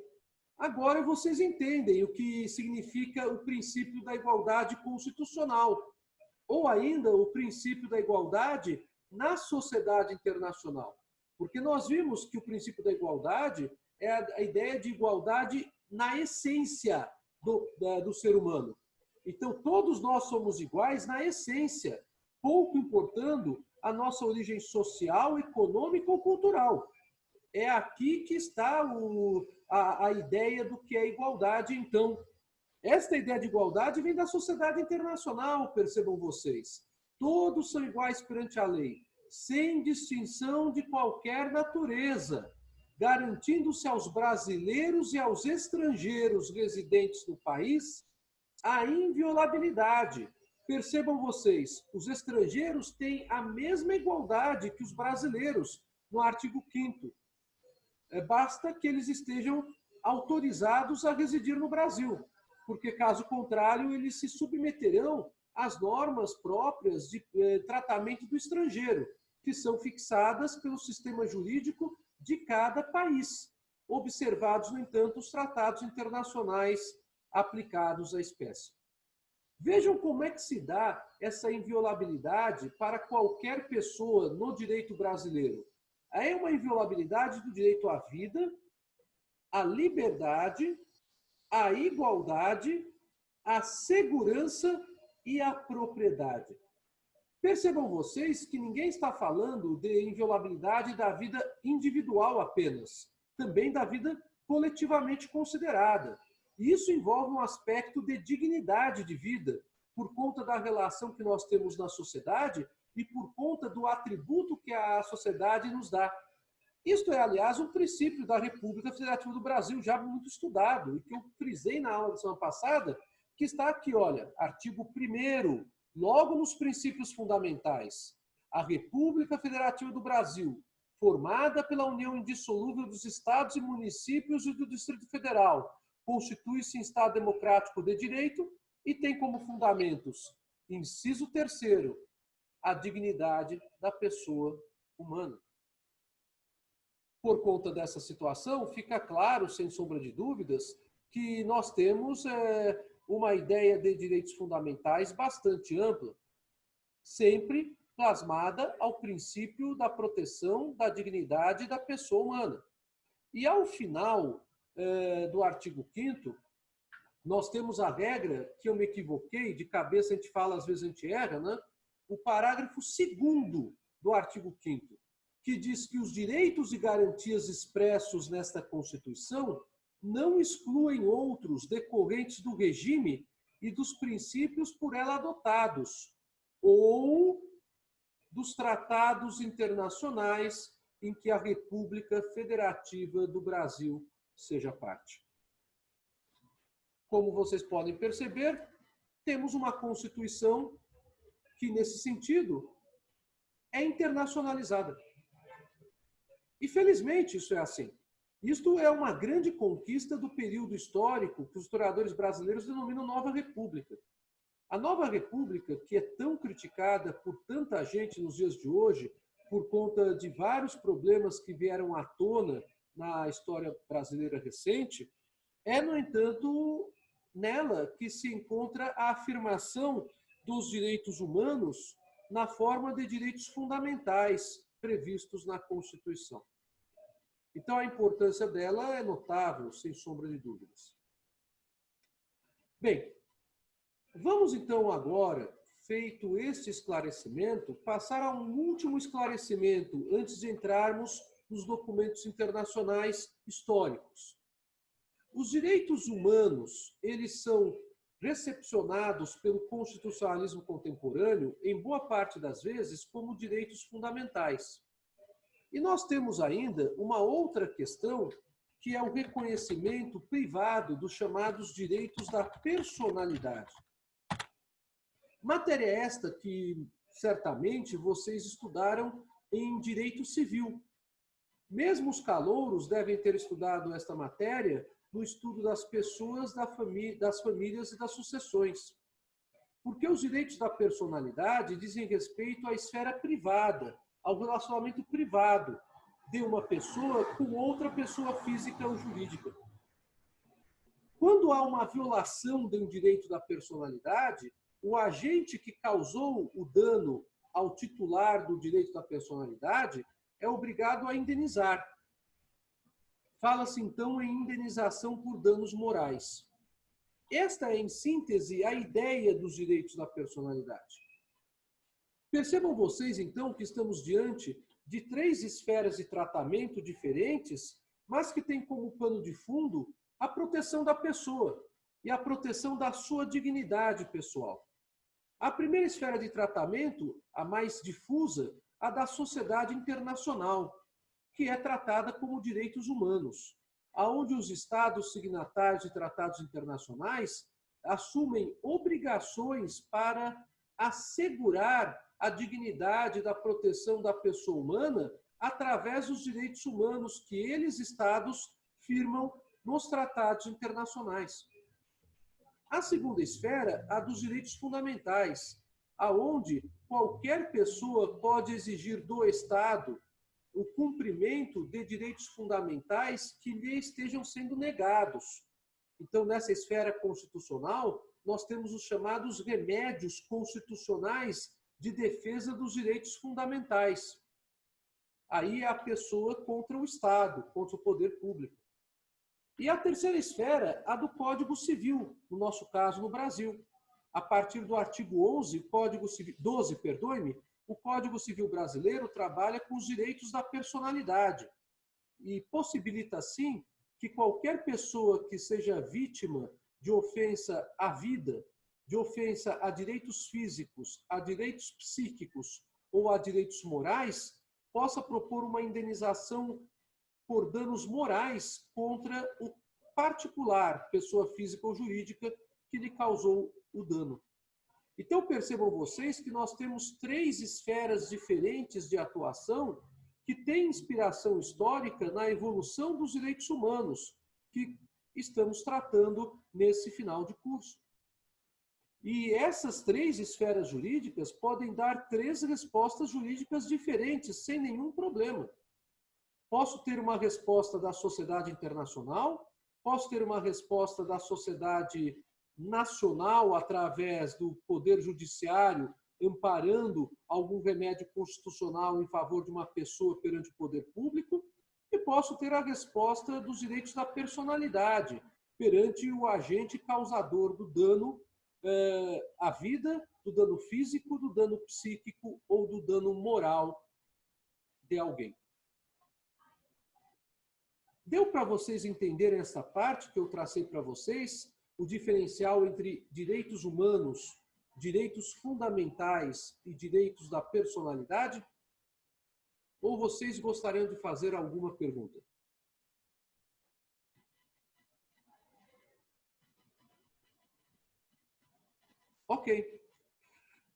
Agora vocês entendem o que significa o princípio da igualdade constitucional, ou ainda o princípio da igualdade na sociedade internacional. Porque nós vimos que o princípio da igualdade é a ideia de igualdade na essência do ser humano. Então, todos nós somos iguais na essência, pouco importando a nossa origem social, econômica ou cultural. É aqui que está a ideia do que é igualdade, então. Esta ideia de igualdade vem da sociedade internacional, percebam vocês. Todos são iguais perante a lei, sem distinção de qualquer natureza, garantindo-se aos brasileiros e aos estrangeiros residentes no país a inviolabilidade. Percebam vocês, os estrangeiros têm a mesma igualdade que os brasileiros, no artigo 5º. Basta que eles estejam autorizados a residir no Brasil, porque, caso contrário, eles se submeterão às normas próprias de tratamento do estrangeiro, que são fixadas pelo sistema jurídico de cada país, observados, no entanto, os tratados internacionais aplicados à espécie. Vejam como é que se dá essa inviolabilidade para qualquer pessoa no direito brasileiro. É uma inviolabilidade do direito à vida, à liberdade, à igualdade, à segurança e à propriedade. Percebam vocês que ninguém está falando de inviolabilidade da vida individual apenas, também da vida coletivamente considerada. Isso envolve um aspecto de dignidade de vida, por conta da relação que nós temos na sociedade e por conta do atributo que a sociedade nos dá. Isto é, aliás, um princípio da República Federativa do Brasil, já muito estudado, e que eu frisei na aula da semana passada, que está aqui, olha, artigo 1º, logo nos princípios fundamentais. A República Federativa do Brasil, formada pela união indissolúvel dos estados e municípios e do Distrito Federal, constitui-se em Estado democrático de direito e tem como fundamentos, inciso 3º, a dignidade da pessoa humana. Por conta dessa situação, fica claro, sem sombra de dúvidas, que nós temos uma ideia de direitos fundamentais bastante ampla, sempre plasmada ao princípio da proteção da dignidade da pessoa humana. E ao final do artigo 5º, nós temos a regra, que eu me equivoquei, de cabeça a gente fala, às vezes a gente erra, né? O parágrafo 2º do artigo 5º, que diz que os direitos e garantias expressos nesta Constituição não excluem outros decorrentes do regime e dos princípios por ela adotados, ou dos tratados internacionais em que a República Federativa do Brasil seja parte. Como vocês podem perceber, temos uma Constituição que, nesse sentido, é internacionalizada. E, felizmente, isso é assim. Isto é uma grande conquista do período histórico que os historiadores brasileiros denominam Nova República. A Nova República, que é tão criticada por tanta gente nos dias de hoje, por conta de vários problemas que vieram à tona na história brasileira recente, é, no entanto, nela que se encontra a afirmação dos direitos humanos na forma de direitos fundamentais previstos na Constituição. Então, a importância dela é notável, sem sombra de dúvidas. Bem, vamos então agora, feito este esclarecimento, passar a um último esclarecimento antes de entrarmos nos documentos internacionais históricos. Os direitos humanos, eles são recepcionados pelo constitucionalismo contemporâneo, em boa parte das vezes, como direitos fundamentais. E nós temos ainda uma outra questão, que é o reconhecimento privado dos chamados direitos da personalidade. Matéria esta que, certamente, vocês estudaram em direito civil. Mesmo os calouros devem ter estudado esta matéria no estudo das pessoas, das famílias e das sucessões. Porque os direitos da personalidade dizem respeito à esfera privada, ao relacionamento privado de uma pessoa com outra pessoa física ou jurídica. Quando há uma violação de um direito da personalidade, o agente que causou o dano ao titular do direito da personalidade é obrigado a indenizar. Fala-se, então, em indenização por danos morais. Esta é, em síntese, a ideia dos direitos da personalidade. Percebam vocês, então, que estamos diante de 3 esferas de tratamento diferentes, mas que têm como pano de fundo a proteção da pessoa e a proteção da sua dignidade pessoal. A primeira esfera de tratamento, a mais difusa, a da sociedade internacional, que é tratada como direitos humanos, aonde os Estados signatários de tratados internacionais assumem obrigações para assegurar a dignidade da proteção da pessoa humana através dos direitos humanos que eles, Estados, firmam nos tratados internacionais. A segunda esfera, a dos direitos fundamentais, aonde qualquer pessoa pode exigir do Estado o cumprimento de direitos fundamentais que lhe estejam sendo negados. Então, nessa esfera constitucional, nós temos os chamados remédios constitucionais de defesa dos direitos fundamentais. Aí é a pessoa contra o Estado, contra o poder público. E a terceira esfera, a do Código Civil, no nosso caso, no Brasil. A partir do artigo 12, o Código Civil brasileiro trabalha com os direitos da personalidade e possibilita, assim, que qualquer pessoa que seja vítima de ofensa à vida, de ofensa a direitos físicos, a direitos psíquicos ou a direitos morais, possa propor uma indenização por danos morais contra o particular, pessoa física ou jurídica, que lhe causou o dano. Então, percebam vocês que nós temos 3 esferas diferentes de atuação que têm inspiração histórica na evolução dos direitos humanos, que estamos tratando nesse final de curso. E essas 3 esferas jurídicas podem dar 3 respostas jurídicas diferentes, sem nenhum problema. Posso ter uma resposta da sociedade internacional, posso ter uma resposta da sociedade nacional através do Poder Judiciário, amparando algum remédio constitucional em favor de uma pessoa perante o poder público, e posso ter a resposta dos direitos da personalidade perante o agente causador do dano à vida, do dano físico, do dano psíquico ou do dano moral de alguém. Deu para vocês entenderem essa parte que eu tracei para vocês? O diferencial entre direitos humanos, direitos fundamentais e direitos da personalidade? Ou vocês gostariam de fazer alguma pergunta? Ok.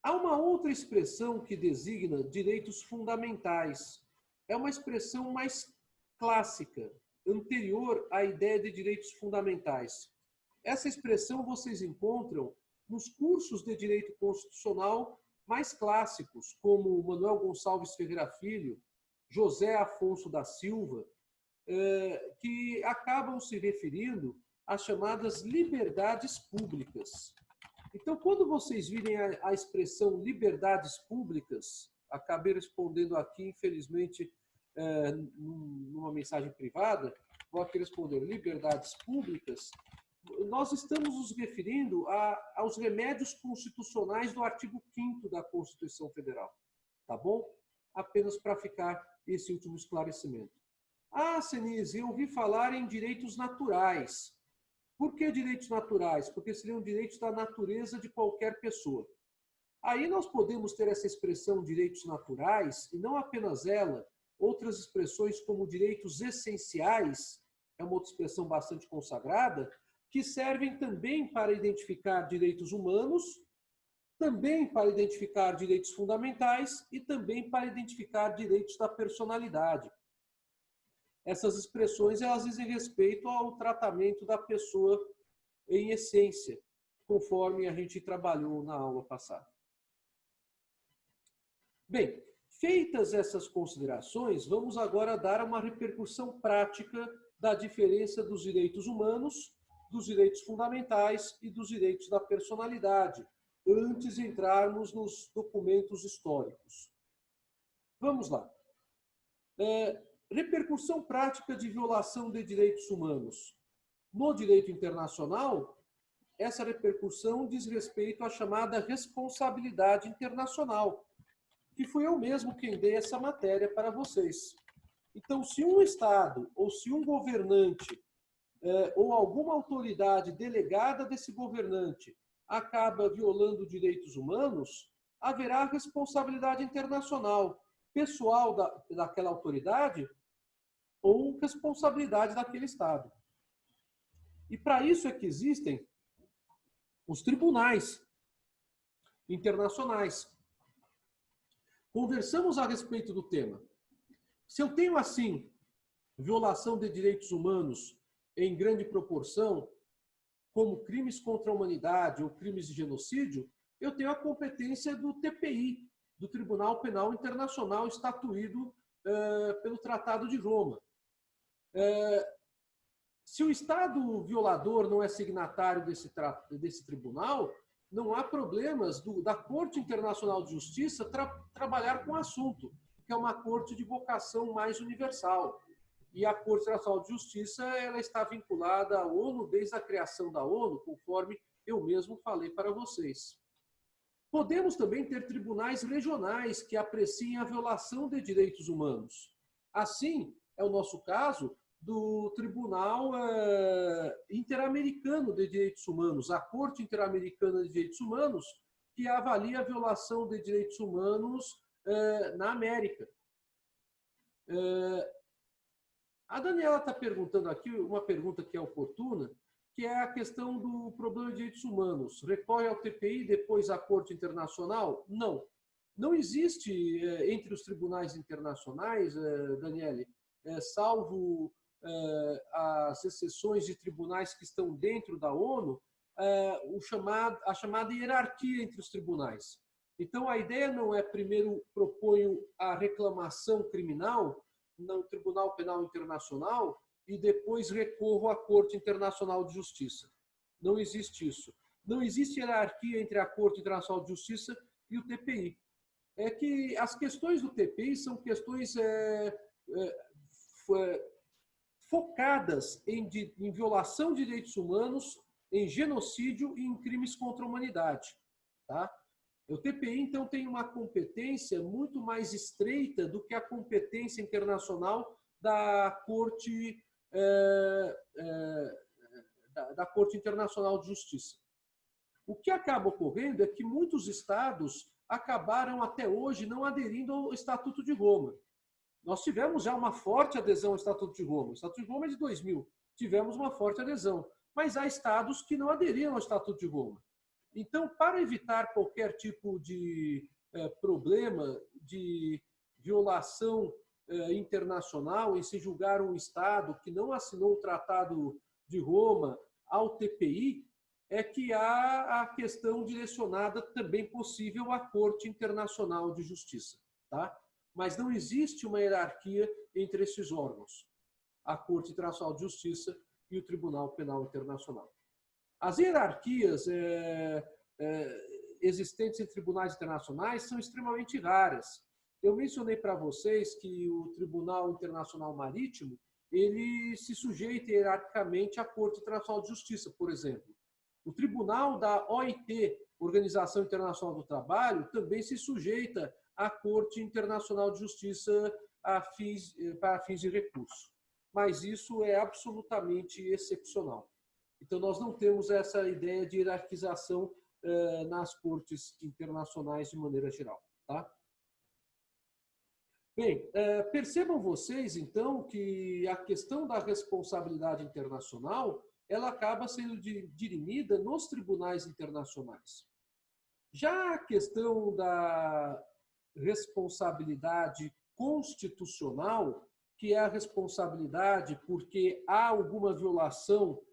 Há uma outra expressão que designa direitos fundamentais. É uma expressão mais clássica, anterior à ideia de direitos fundamentais. Essa expressão vocês encontram nos cursos de direito constitucional mais clássicos, como Manuel Gonçalves Ferreira Filho, José Afonso da Silva, que acabam se referindo às chamadas liberdades públicas. Então, quando vocês virem a expressão liberdades públicas, acabei respondendo aqui, infelizmente, numa mensagem privada, vou aqui responder liberdades públicas, nós estamos nos referindo aos remédios constitucionais do artigo 5º da Constituição Federal. Tá bom? Apenas para ficar esse último esclarecimento. Ah, Senise, eu ouvi falar em direitos naturais. Por que direitos naturais? Porque seriam direitos da natureza de qualquer pessoa. Aí nós podemos ter essa expressão direitos naturais, e não apenas ela, outras expressões como direitos essenciais, é uma outra expressão bastante consagrada, que servem também para identificar direitos humanos, também para identificar direitos fundamentais e também para identificar direitos da personalidade. Essas expressões, elas dizem respeito ao tratamento da pessoa em essência, conforme a gente trabalhou na aula passada. Bem, feitas essas considerações, vamos agora dar uma repercussão prática da diferença dos direitos humanos, dos direitos fundamentais e dos direitos da personalidade, antes de entrarmos nos documentos históricos. Vamos lá. Repercussão prática de violação de direitos humanos. No direito internacional, essa repercussão diz respeito à chamada responsabilidade internacional, que fui eu mesmo quem dei essa matéria para vocês. Então, se um Estado ou se um governante ou alguma autoridade delegada desse governante acaba violando direitos humanos, haverá responsabilidade internacional, pessoal daquela autoridade ou responsabilidade daquele Estado. E para isso é que existem os tribunais internacionais. Conversamos a respeito do tema. Se eu tenho, assim, violação de direitos humanos em grande proporção, como crimes contra a humanidade ou crimes de genocídio, eu tenho a competência do TPI, do Tribunal Penal Internacional, estatuído pelo Tratado de Roma. Se o Estado violador não é signatário desse tribunal, não há problemas da Corte Internacional de Justiça trabalhar com o assunto, que é uma corte de vocação mais universal. E a Corte Internacional de Justiça ela está vinculada à ONU desde a criação da ONU, conforme eu mesmo falei para vocês. Podemos também ter tribunais regionais que apreciem a violação de direitos humanos. Assim, é o nosso caso do Tribunal Interamericano de Direitos Humanos, a Corte Interamericana de Direitos Humanos, que avalia a violação de direitos humanos na América. A Daniela está perguntando aqui uma pergunta que é oportuna, que é a questão do problema de direitos humanos. Recorre ao TPI depois à Corte Internacional? Não. Não existe entre os tribunais internacionais, Daniele, salvo as exceções de tribunais que estão dentro da ONU, a chamada hierarquia entre os tribunais. Então, a ideia não é, primeiro, proponho a reclamação criminal, no Tribunal Penal Internacional e depois recorro à Corte Internacional de Justiça. Não existe isso. Não existe hierarquia entre a Corte Internacional de Justiça e o TPI. É que as questões do TPI são questões focadas em violação de direitos humanos, em genocídio e em crimes contra a humanidade. Tá? O TPI, então, tem uma competência muito mais estreita do que a competência internacional da Corte, da Corte Internacional de Justiça. O que acaba ocorrendo é que muitos estados acabaram até hoje não aderindo ao Estatuto de Roma. Nós tivemos já uma forte adesão ao Estatuto de Roma. O Estatuto de Roma é de 2000. Tivemos uma forte adesão. Mas há estados que não aderiram ao Estatuto de Roma. Então, para evitar qualquer tipo de problema de violação internacional em se julgar um Estado que não assinou o Tratado de Roma ao TPI, é que há a questão direcionada também possível à Corte Internacional de Justiça. Tá? Mas não existe uma hierarquia entre esses órgãos, a Corte Internacional de Justiça e o Tribunal Penal Internacional. As hierarquias existentes em tribunais internacionais são extremamente raras. Eu mencionei para vocês que o Tribunal Internacional Marítimo ele se sujeita hierarquicamente à Corte Internacional de Justiça, por exemplo. O Tribunal da OIT, Organização Internacional do Trabalho, também se sujeita à Corte Internacional de Justiça para fins de recurso. Mas isso é absolutamente excepcional. Então, nós não temos essa ideia de hierarquização nas cortes internacionais de maneira geral. Tá? Bem, percebam vocês, então, que a questão da responsabilidade internacional ela acaba sendo dirimida nos tribunais internacionais. Já a questão da responsabilidade constitucional, que é a responsabilidade porque há alguma violação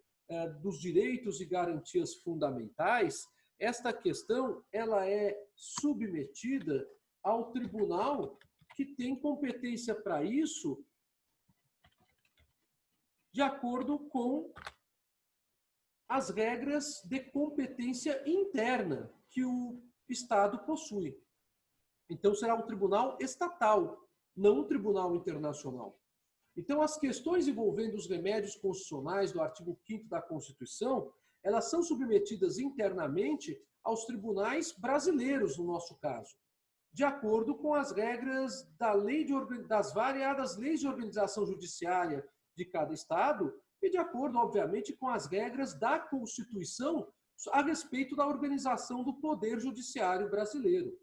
dos direitos e garantias fundamentais, esta questão ela é submetida ao tribunal que tem competência para isso de acordo com as regras de competência interna que o Estado possui. Então, será um tribunal estatal, não um tribunal internacional. Então, as questões envolvendo os remédios constitucionais do artigo 5º da Constituição, elas são submetidas internamente aos tribunais brasileiros, no nosso caso, de acordo com as regras das variadas leis de organização judiciária de cada Estado e de acordo, obviamente, com as regras da Constituição a respeito da organização do Poder Judiciário brasileiro.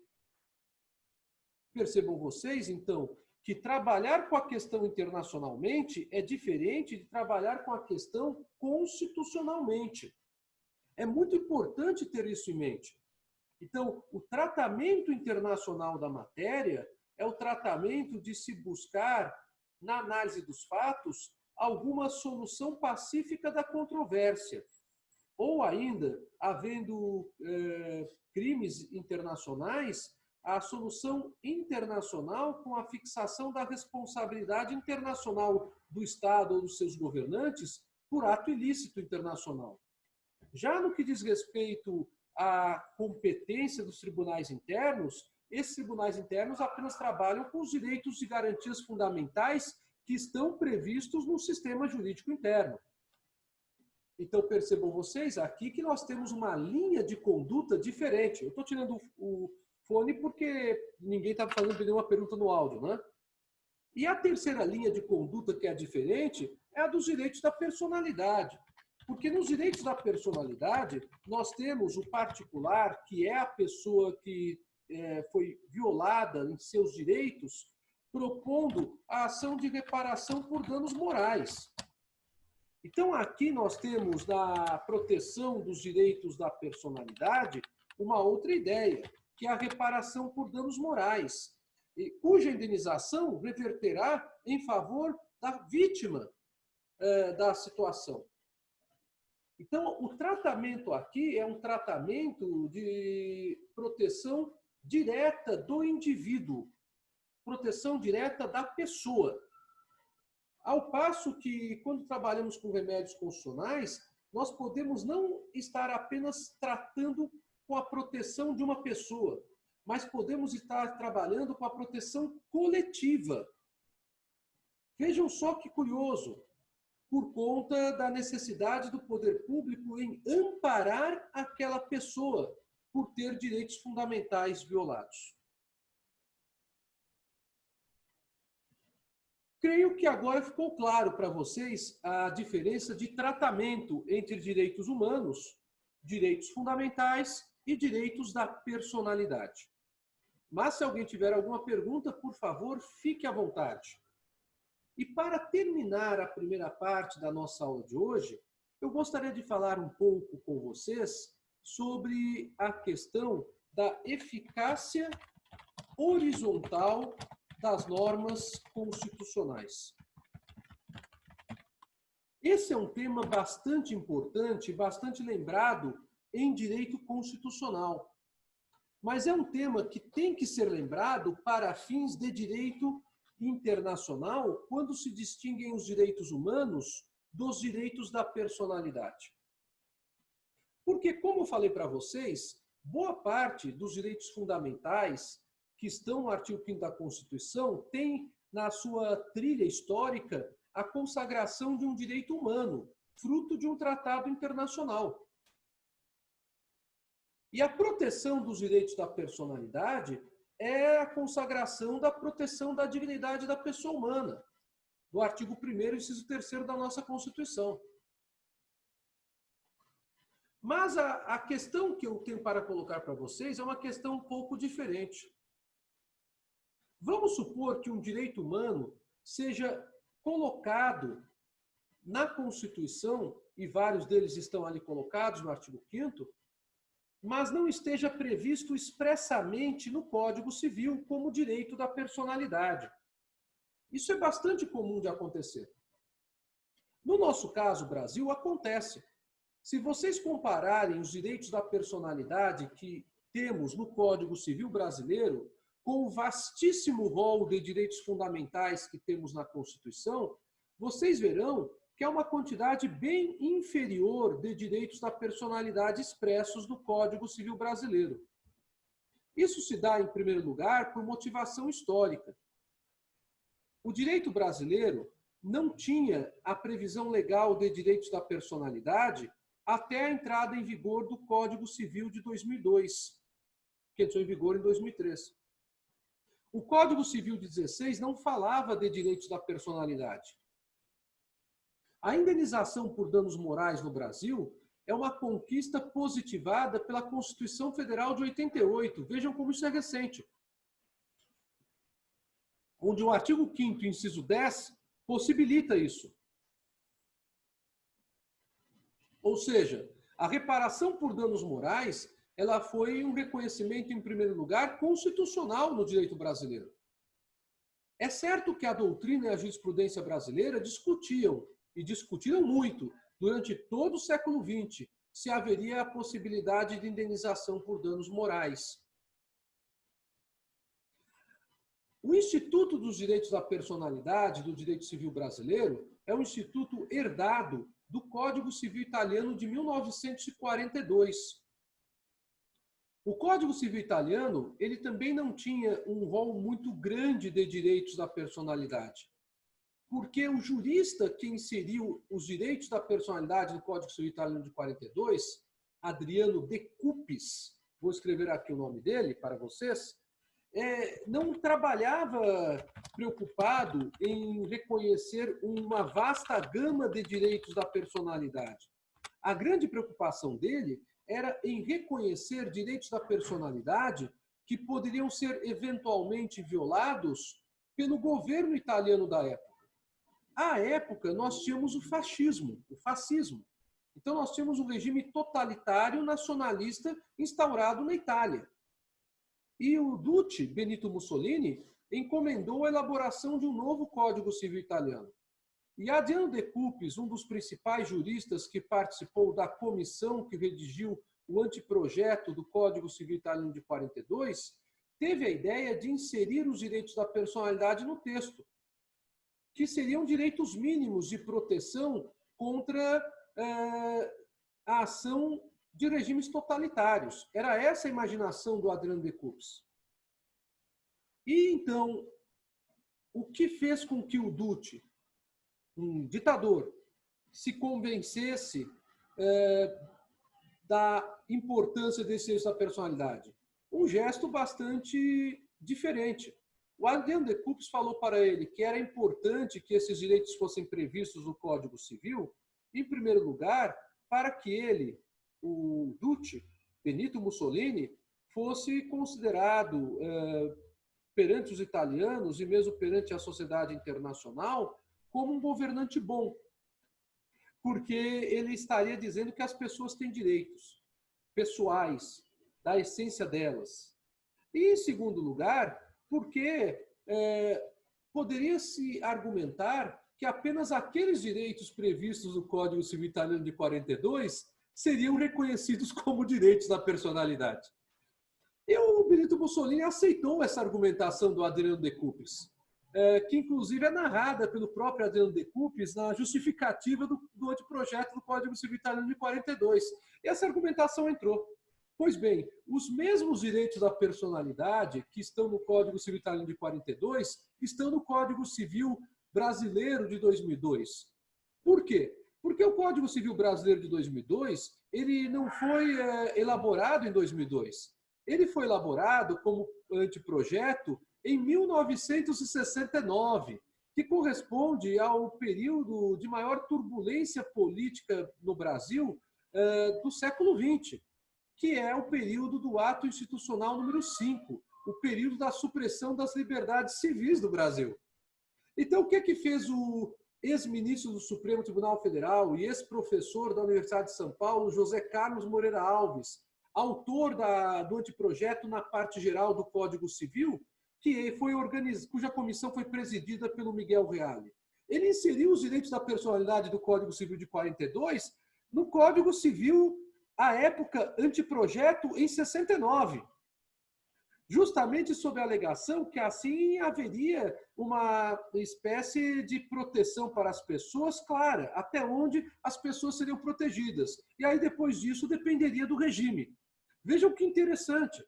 Percebam vocês, então, que trabalhar com a questão internacionalmente é diferente de trabalhar com a questão constitucionalmente. É muito importante ter isso em mente. Então, o tratamento internacional da matéria é o tratamento de se buscar, na análise dos fatos, alguma solução pacífica da controvérsia. Ou ainda, havendo crimes internacionais, a solução internacional com a fixação da responsabilidade internacional do Estado ou dos seus governantes por ato ilícito internacional. Já no que diz respeito à competência dos tribunais internos, esses tribunais internos apenas trabalham com os direitos e garantias fundamentais que estão previstos no sistema jurídico interno. Então, percebam vocês aqui que nós temos uma linha de conduta diferente. Eu estou tirando o fone porque ninguém está fazendo nenhuma pergunta no áudio, né? E a terceira linha de conduta que é diferente é a dos direitos da personalidade. Porque nos direitos da personalidade, nós temos o particular, que é a pessoa que foi violada em seus direitos, propondo a ação de reparação por danos morais. Então, aqui nós temos na proteção dos direitos da personalidade uma outra ideia, que é a reparação por danos morais, cuja indenização reverterá em favor da vítima da situação. Então, o tratamento aqui é um tratamento de proteção direta do indivíduo, proteção direta da pessoa. Ao passo que, quando trabalhamos com remédios constitucionais, nós podemos não estar apenas tratando com a proteção de uma pessoa, mas podemos estar trabalhando com a proteção coletiva. Vejam só que curioso, por conta da necessidade do poder público em amparar aquela pessoa por ter direitos fundamentais violados. Creio que agora ficou claro para vocês a diferença de tratamento entre direitos humanos, direitos fundamentais e direitos da personalidade. Mas se alguém tiver alguma pergunta, por favor, fique à vontade. E para terminar a primeira parte da nossa aula de hoje, eu gostaria de falar um pouco com vocês sobre a questão da eficácia horizontal das normas constitucionais. Esse é um tema bastante importante, bastante lembrado em direito constitucional. Mas é um tema que tem que ser lembrado para fins de direito internacional, quando se distinguem os direitos humanos dos direitos da personalidade. Porque, como eu falei para vocês, boa parte dos direitos fundamentais que estão no artigo 5º da Constituição tem na sua trilha histórica a consagração de um direito humano, fruto de um tratado internacional. E a proteção dos direitos da personalidade é a consagração da proteção da dignidade da pessoa humana, do artigo 1º, inciso 3º da nossa Constituição. Mas a questão que eu tenho para colocar para vocês é uma questão um pouco diferente. Vamos supor que um direito humano seja colocado na Constituição, e vários deles estão ali colocados no artigo 5º, mas não esteja previsto expressamente no Código Civil como direito da personalidade. Isso é bastante comum de acontecer. No nosso caso, Brasil, acontece. Se vocês compararem os direitos da personalidade que temos no Código Civil brasileiro com o vastíssimo rol de direitos fundamentais que temos na Constituição, vocês verão que é uma quantidade bem inferior de direitos da personalidade expressos no Código Civil brasileiro. Isso se dá, em primeiro lugar, por motivação histórica. O direito brasileiro não tinha a previsão legal de direitos da personalidade até a entrada em vigor do Código Civil de 2002, que entrou em vigor em 2003. O Código Civil de 16 não falava de direitos da personalidade. A indenização por danos morais no Brasil é uma conquista positivada pela Constituição Federal de 88. Vejam como isso é recente. Onde o artigo 5º, inciso 10, possibilita isso. Ou seja, a reparação por danos morais, ela foi um reconhecimento, em primeiro lugar, constitucional no direito brasileiro. É certo que a doutrina e a jurisprudência brasileira discutiam, e discutiram muito, durante todo o século XX, se haveria a possibilidade de indenização por danos morais. O Instituto dos Direitos da Personalidade do Direito Civil Brasileiro é um instituto herdado do Código Civil Italiano de 1942. O Código Civil Italiano, ele também não tinha um rol muito grande de direitos da personalidade, porque o jurista que inseriu os direitos da personalidade no Código Civil Italiano de 42, Adriano De Cupis, vou escrever aqui o nome dele para vocês, não trabalhava preocupado em reconhecer uma vasta gama de direitos da personalidade. A grande preocupação dele era em reconhecer direitos da personalidade que poderiam ser eventualmente violados pelo governo italiano da época. À época, nós tínhamos o fascismo. Então, nós tínhamos um regime totalitário nacionalista instaurado na Itália. E o Duce, Benito Mussolini, encomendou a elaboração de um novo Código Civil Italiano. E Adriano De Cupis, um dos principais juristas que participou da comissão que redigiu o anteprojeto do Código Civil Italiano de 42, teve a ideia de inserir os direitos da personalidade no texto. que seriam direitos mínimos de proteção contra a ação de regimes totalitários. Era essa a imaginação do Adriano Decupes. E, então, o que fez com que o Dutti, um ditador, se convencesse da importância desse direitos da personalidade? Um gesto bastante diferente. O Adriano Decupes falou para ele que era importante que esses direitos fossem previstos no Código Civil, em primeiro lugar, para que ele, o Dutti, Benito Mussolini, fosse considerado perante os italianos e mesmo perante a sociedade internacional como um governante bom, porque ele estaria dizendo que as pessoas têm direitos pessoais, da essência delas. E, em segundo lugar, porque poderia-se argumentar que apenas aqueles direitos previstos no Código Civil Italiano de 42 seriam reconhecidos como direitos da personalidade. E o Benito Mussolini aceitou essa argumentação do Adriano Decupes, que inclusive é narrada pelo próprio Adriano Decupes na justificativa do anteprojeto do Código Civil Italiano de 42. E essa argumentação entrou. Pois bem, os mesmos direitos da personalidade que estão no Código Civil Italiano de 42 estão no Código Civil Brasileiro de 2002. Por quê? Porque o Código Civil Brasileiro de 2002 ele não foi elaborado em 2002. Ele foi elaborado como anteprojeto em 1969, que corresponde ao período de maior turbulência política no Brasil do século XX, que é o período do Ato Institucional número 5, o período da supressão das liberdades civis do Brasil. Então, o que fez o ex-ministro do Supremo Tribunal Federal e ex-professor da Universidade de São Paulo, José Carlos Moreira Alves, autor do anteprojeto na parte geral do Código Civil, cuja comissão foi presidida pelo Miguel Reale? Ele inseriu os direitos da personalidade do Código Civil de 42 no Código Civil, à época, anteprojeto, em 69. Justamente sob a alegação que assim haveria uma espécie de proteção para as pessoas clara, até onde as pessoas seriam protegidas. E aí, depois disso, dependeria do regime. Vejam que interessante.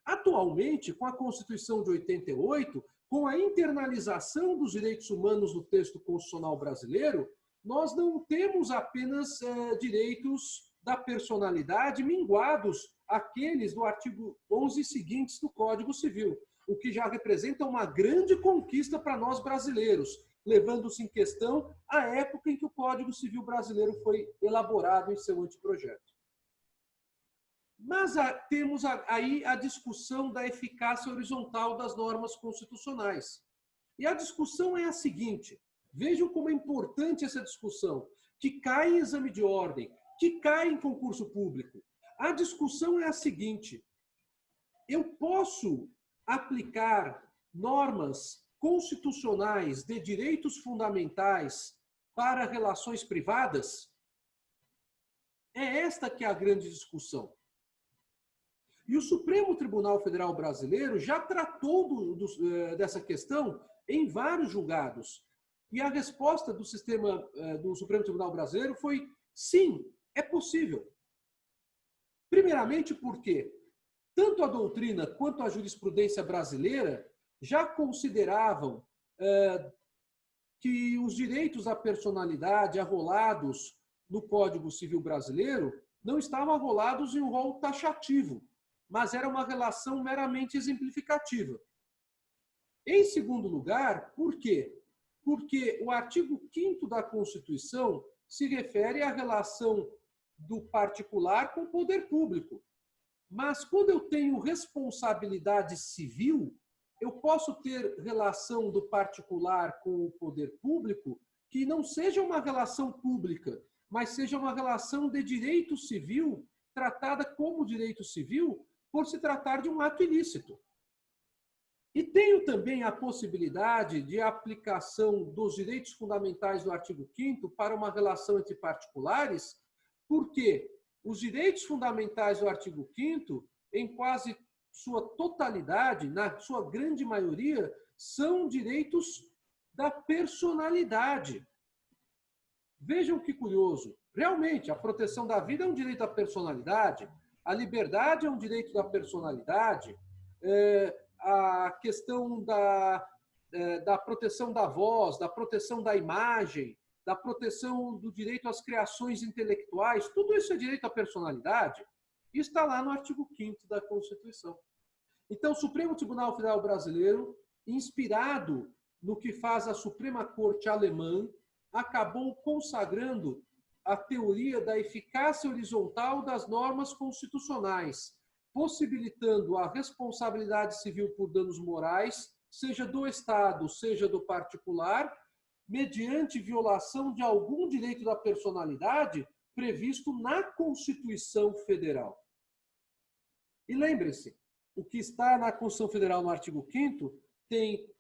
Atualmente, com a Constituição de 88, com a internalização dos direitos humanos no texto constitucional brasileiro, nós não temos apenas direitos da personalidade minguados aqueles do artigo 11 seguintes do Código Civil, o que já representa uma grande conquista para nós brasileiros, levando-se em questão a época em que o Código Civil brasileiro foi elaborado em seu anteprojeto. Mas temos aí a discussão da eficácia horizontal das normas constitucionais. E a discussão é a seguinte, vejam como é importante essa discussão, que cai em exame de ordem, que cai em concurso público. A discussão é a seguinte, eu posso aplicar normas constitucionais de direitos fundamentais para relações privadas? É esta que é a grande discussão. E o Supremo Tribunal Federal Brasileiro já tratou dessa questão em vários julgados. E a resposta do Supremo Tribunal Brasileiro foi sim, é possível. Primeiramente porque tanto a doutrina quanto a jurisprudência brasileira já consideravam que os direitos à personalidade arrolados no Código Civil brasileiro não estavam arrolados em um rol taxativo, mas era uma relação meramente exemplificativa. Em segundo lugar, por quê? Porque o artigo 5º da Constituição se refere à relação do particular com o poder público. Mas quando eu tenho responsabilidade civil, eu posso ter relação do particular com o poder público que não seja uma relação pública, mas seja uma relação de direito civil, tratada como direito civil, por se tratar de um ato ilícito. E tenho também a possibilidade de aplicação dos direitos fundamentais do artigo 5º para uma relação entre particulares, porque os direitos fundamentais do artigo 5º, em quase sua totalidade, na sua grande maioria, são direitos da personalidade. Vejam que curioso. Realmente, a proteção da vida é um direito da personalidade, a liberdade é um direito da personalidade, a questão da proteção da voz, da proteção da imagem, da proteção do direito às criações intelectuais, tudo isso é direito à personalidade, e está lá no artigo 5º da Constituição. Então, o Supremo Tribunal Federal Brasileiro, inspirado no que faz a Suprema Corte alemã, acabou consagrando a teoria da eficácia horizontal das normas constitucionais, possibilitando a responsabilidade civil por danos morais, seja do Estado, seja do particular, mediante violação de algum direito da personalidade previsto na Constituição Federal. E lembre-se, o que está na Constituição Federal no artigo 5º tem,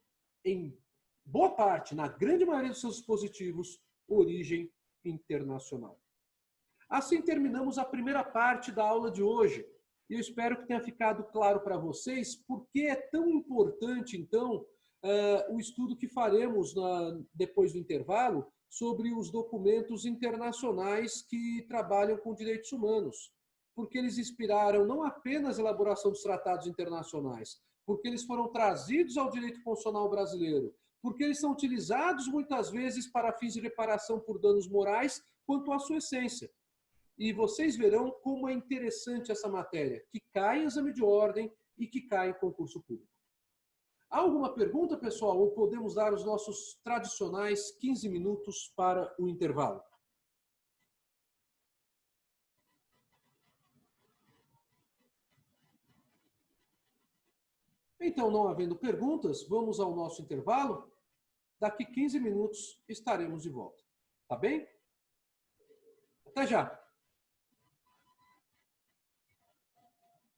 em boa parte, na grande maioria dos seus dispositivos, origem internacional. Assim terminamos a primeira parte da aula de hoje. E eu espero que tenha ficado claro para vocês por que é tão importante, então, o estudo que faremos depois do intervalo sobre os documentos internacionais que trabalham com direitos humanos. Porque eles inspiraram não apenas a elaboração dos tratados internacionais, porque eles foram trazidos ao direito constitucional brasileiro, porque eles são utilizados muitas vezes para fins de reparação por danos morais, quanto à sua essência. E vocês verão como é interessante essa matéria, que cai em exame de ordem e que cai em concurso público. Há alguma pergunta, pessoal? Ou podemos dar os nossos tradicionais 15 minutos para o intervalo? Então, não havendo perguntas, vamos ao nosso intervalo. Daqui 15 minutos estaremos de volta. Tá bem? Até já!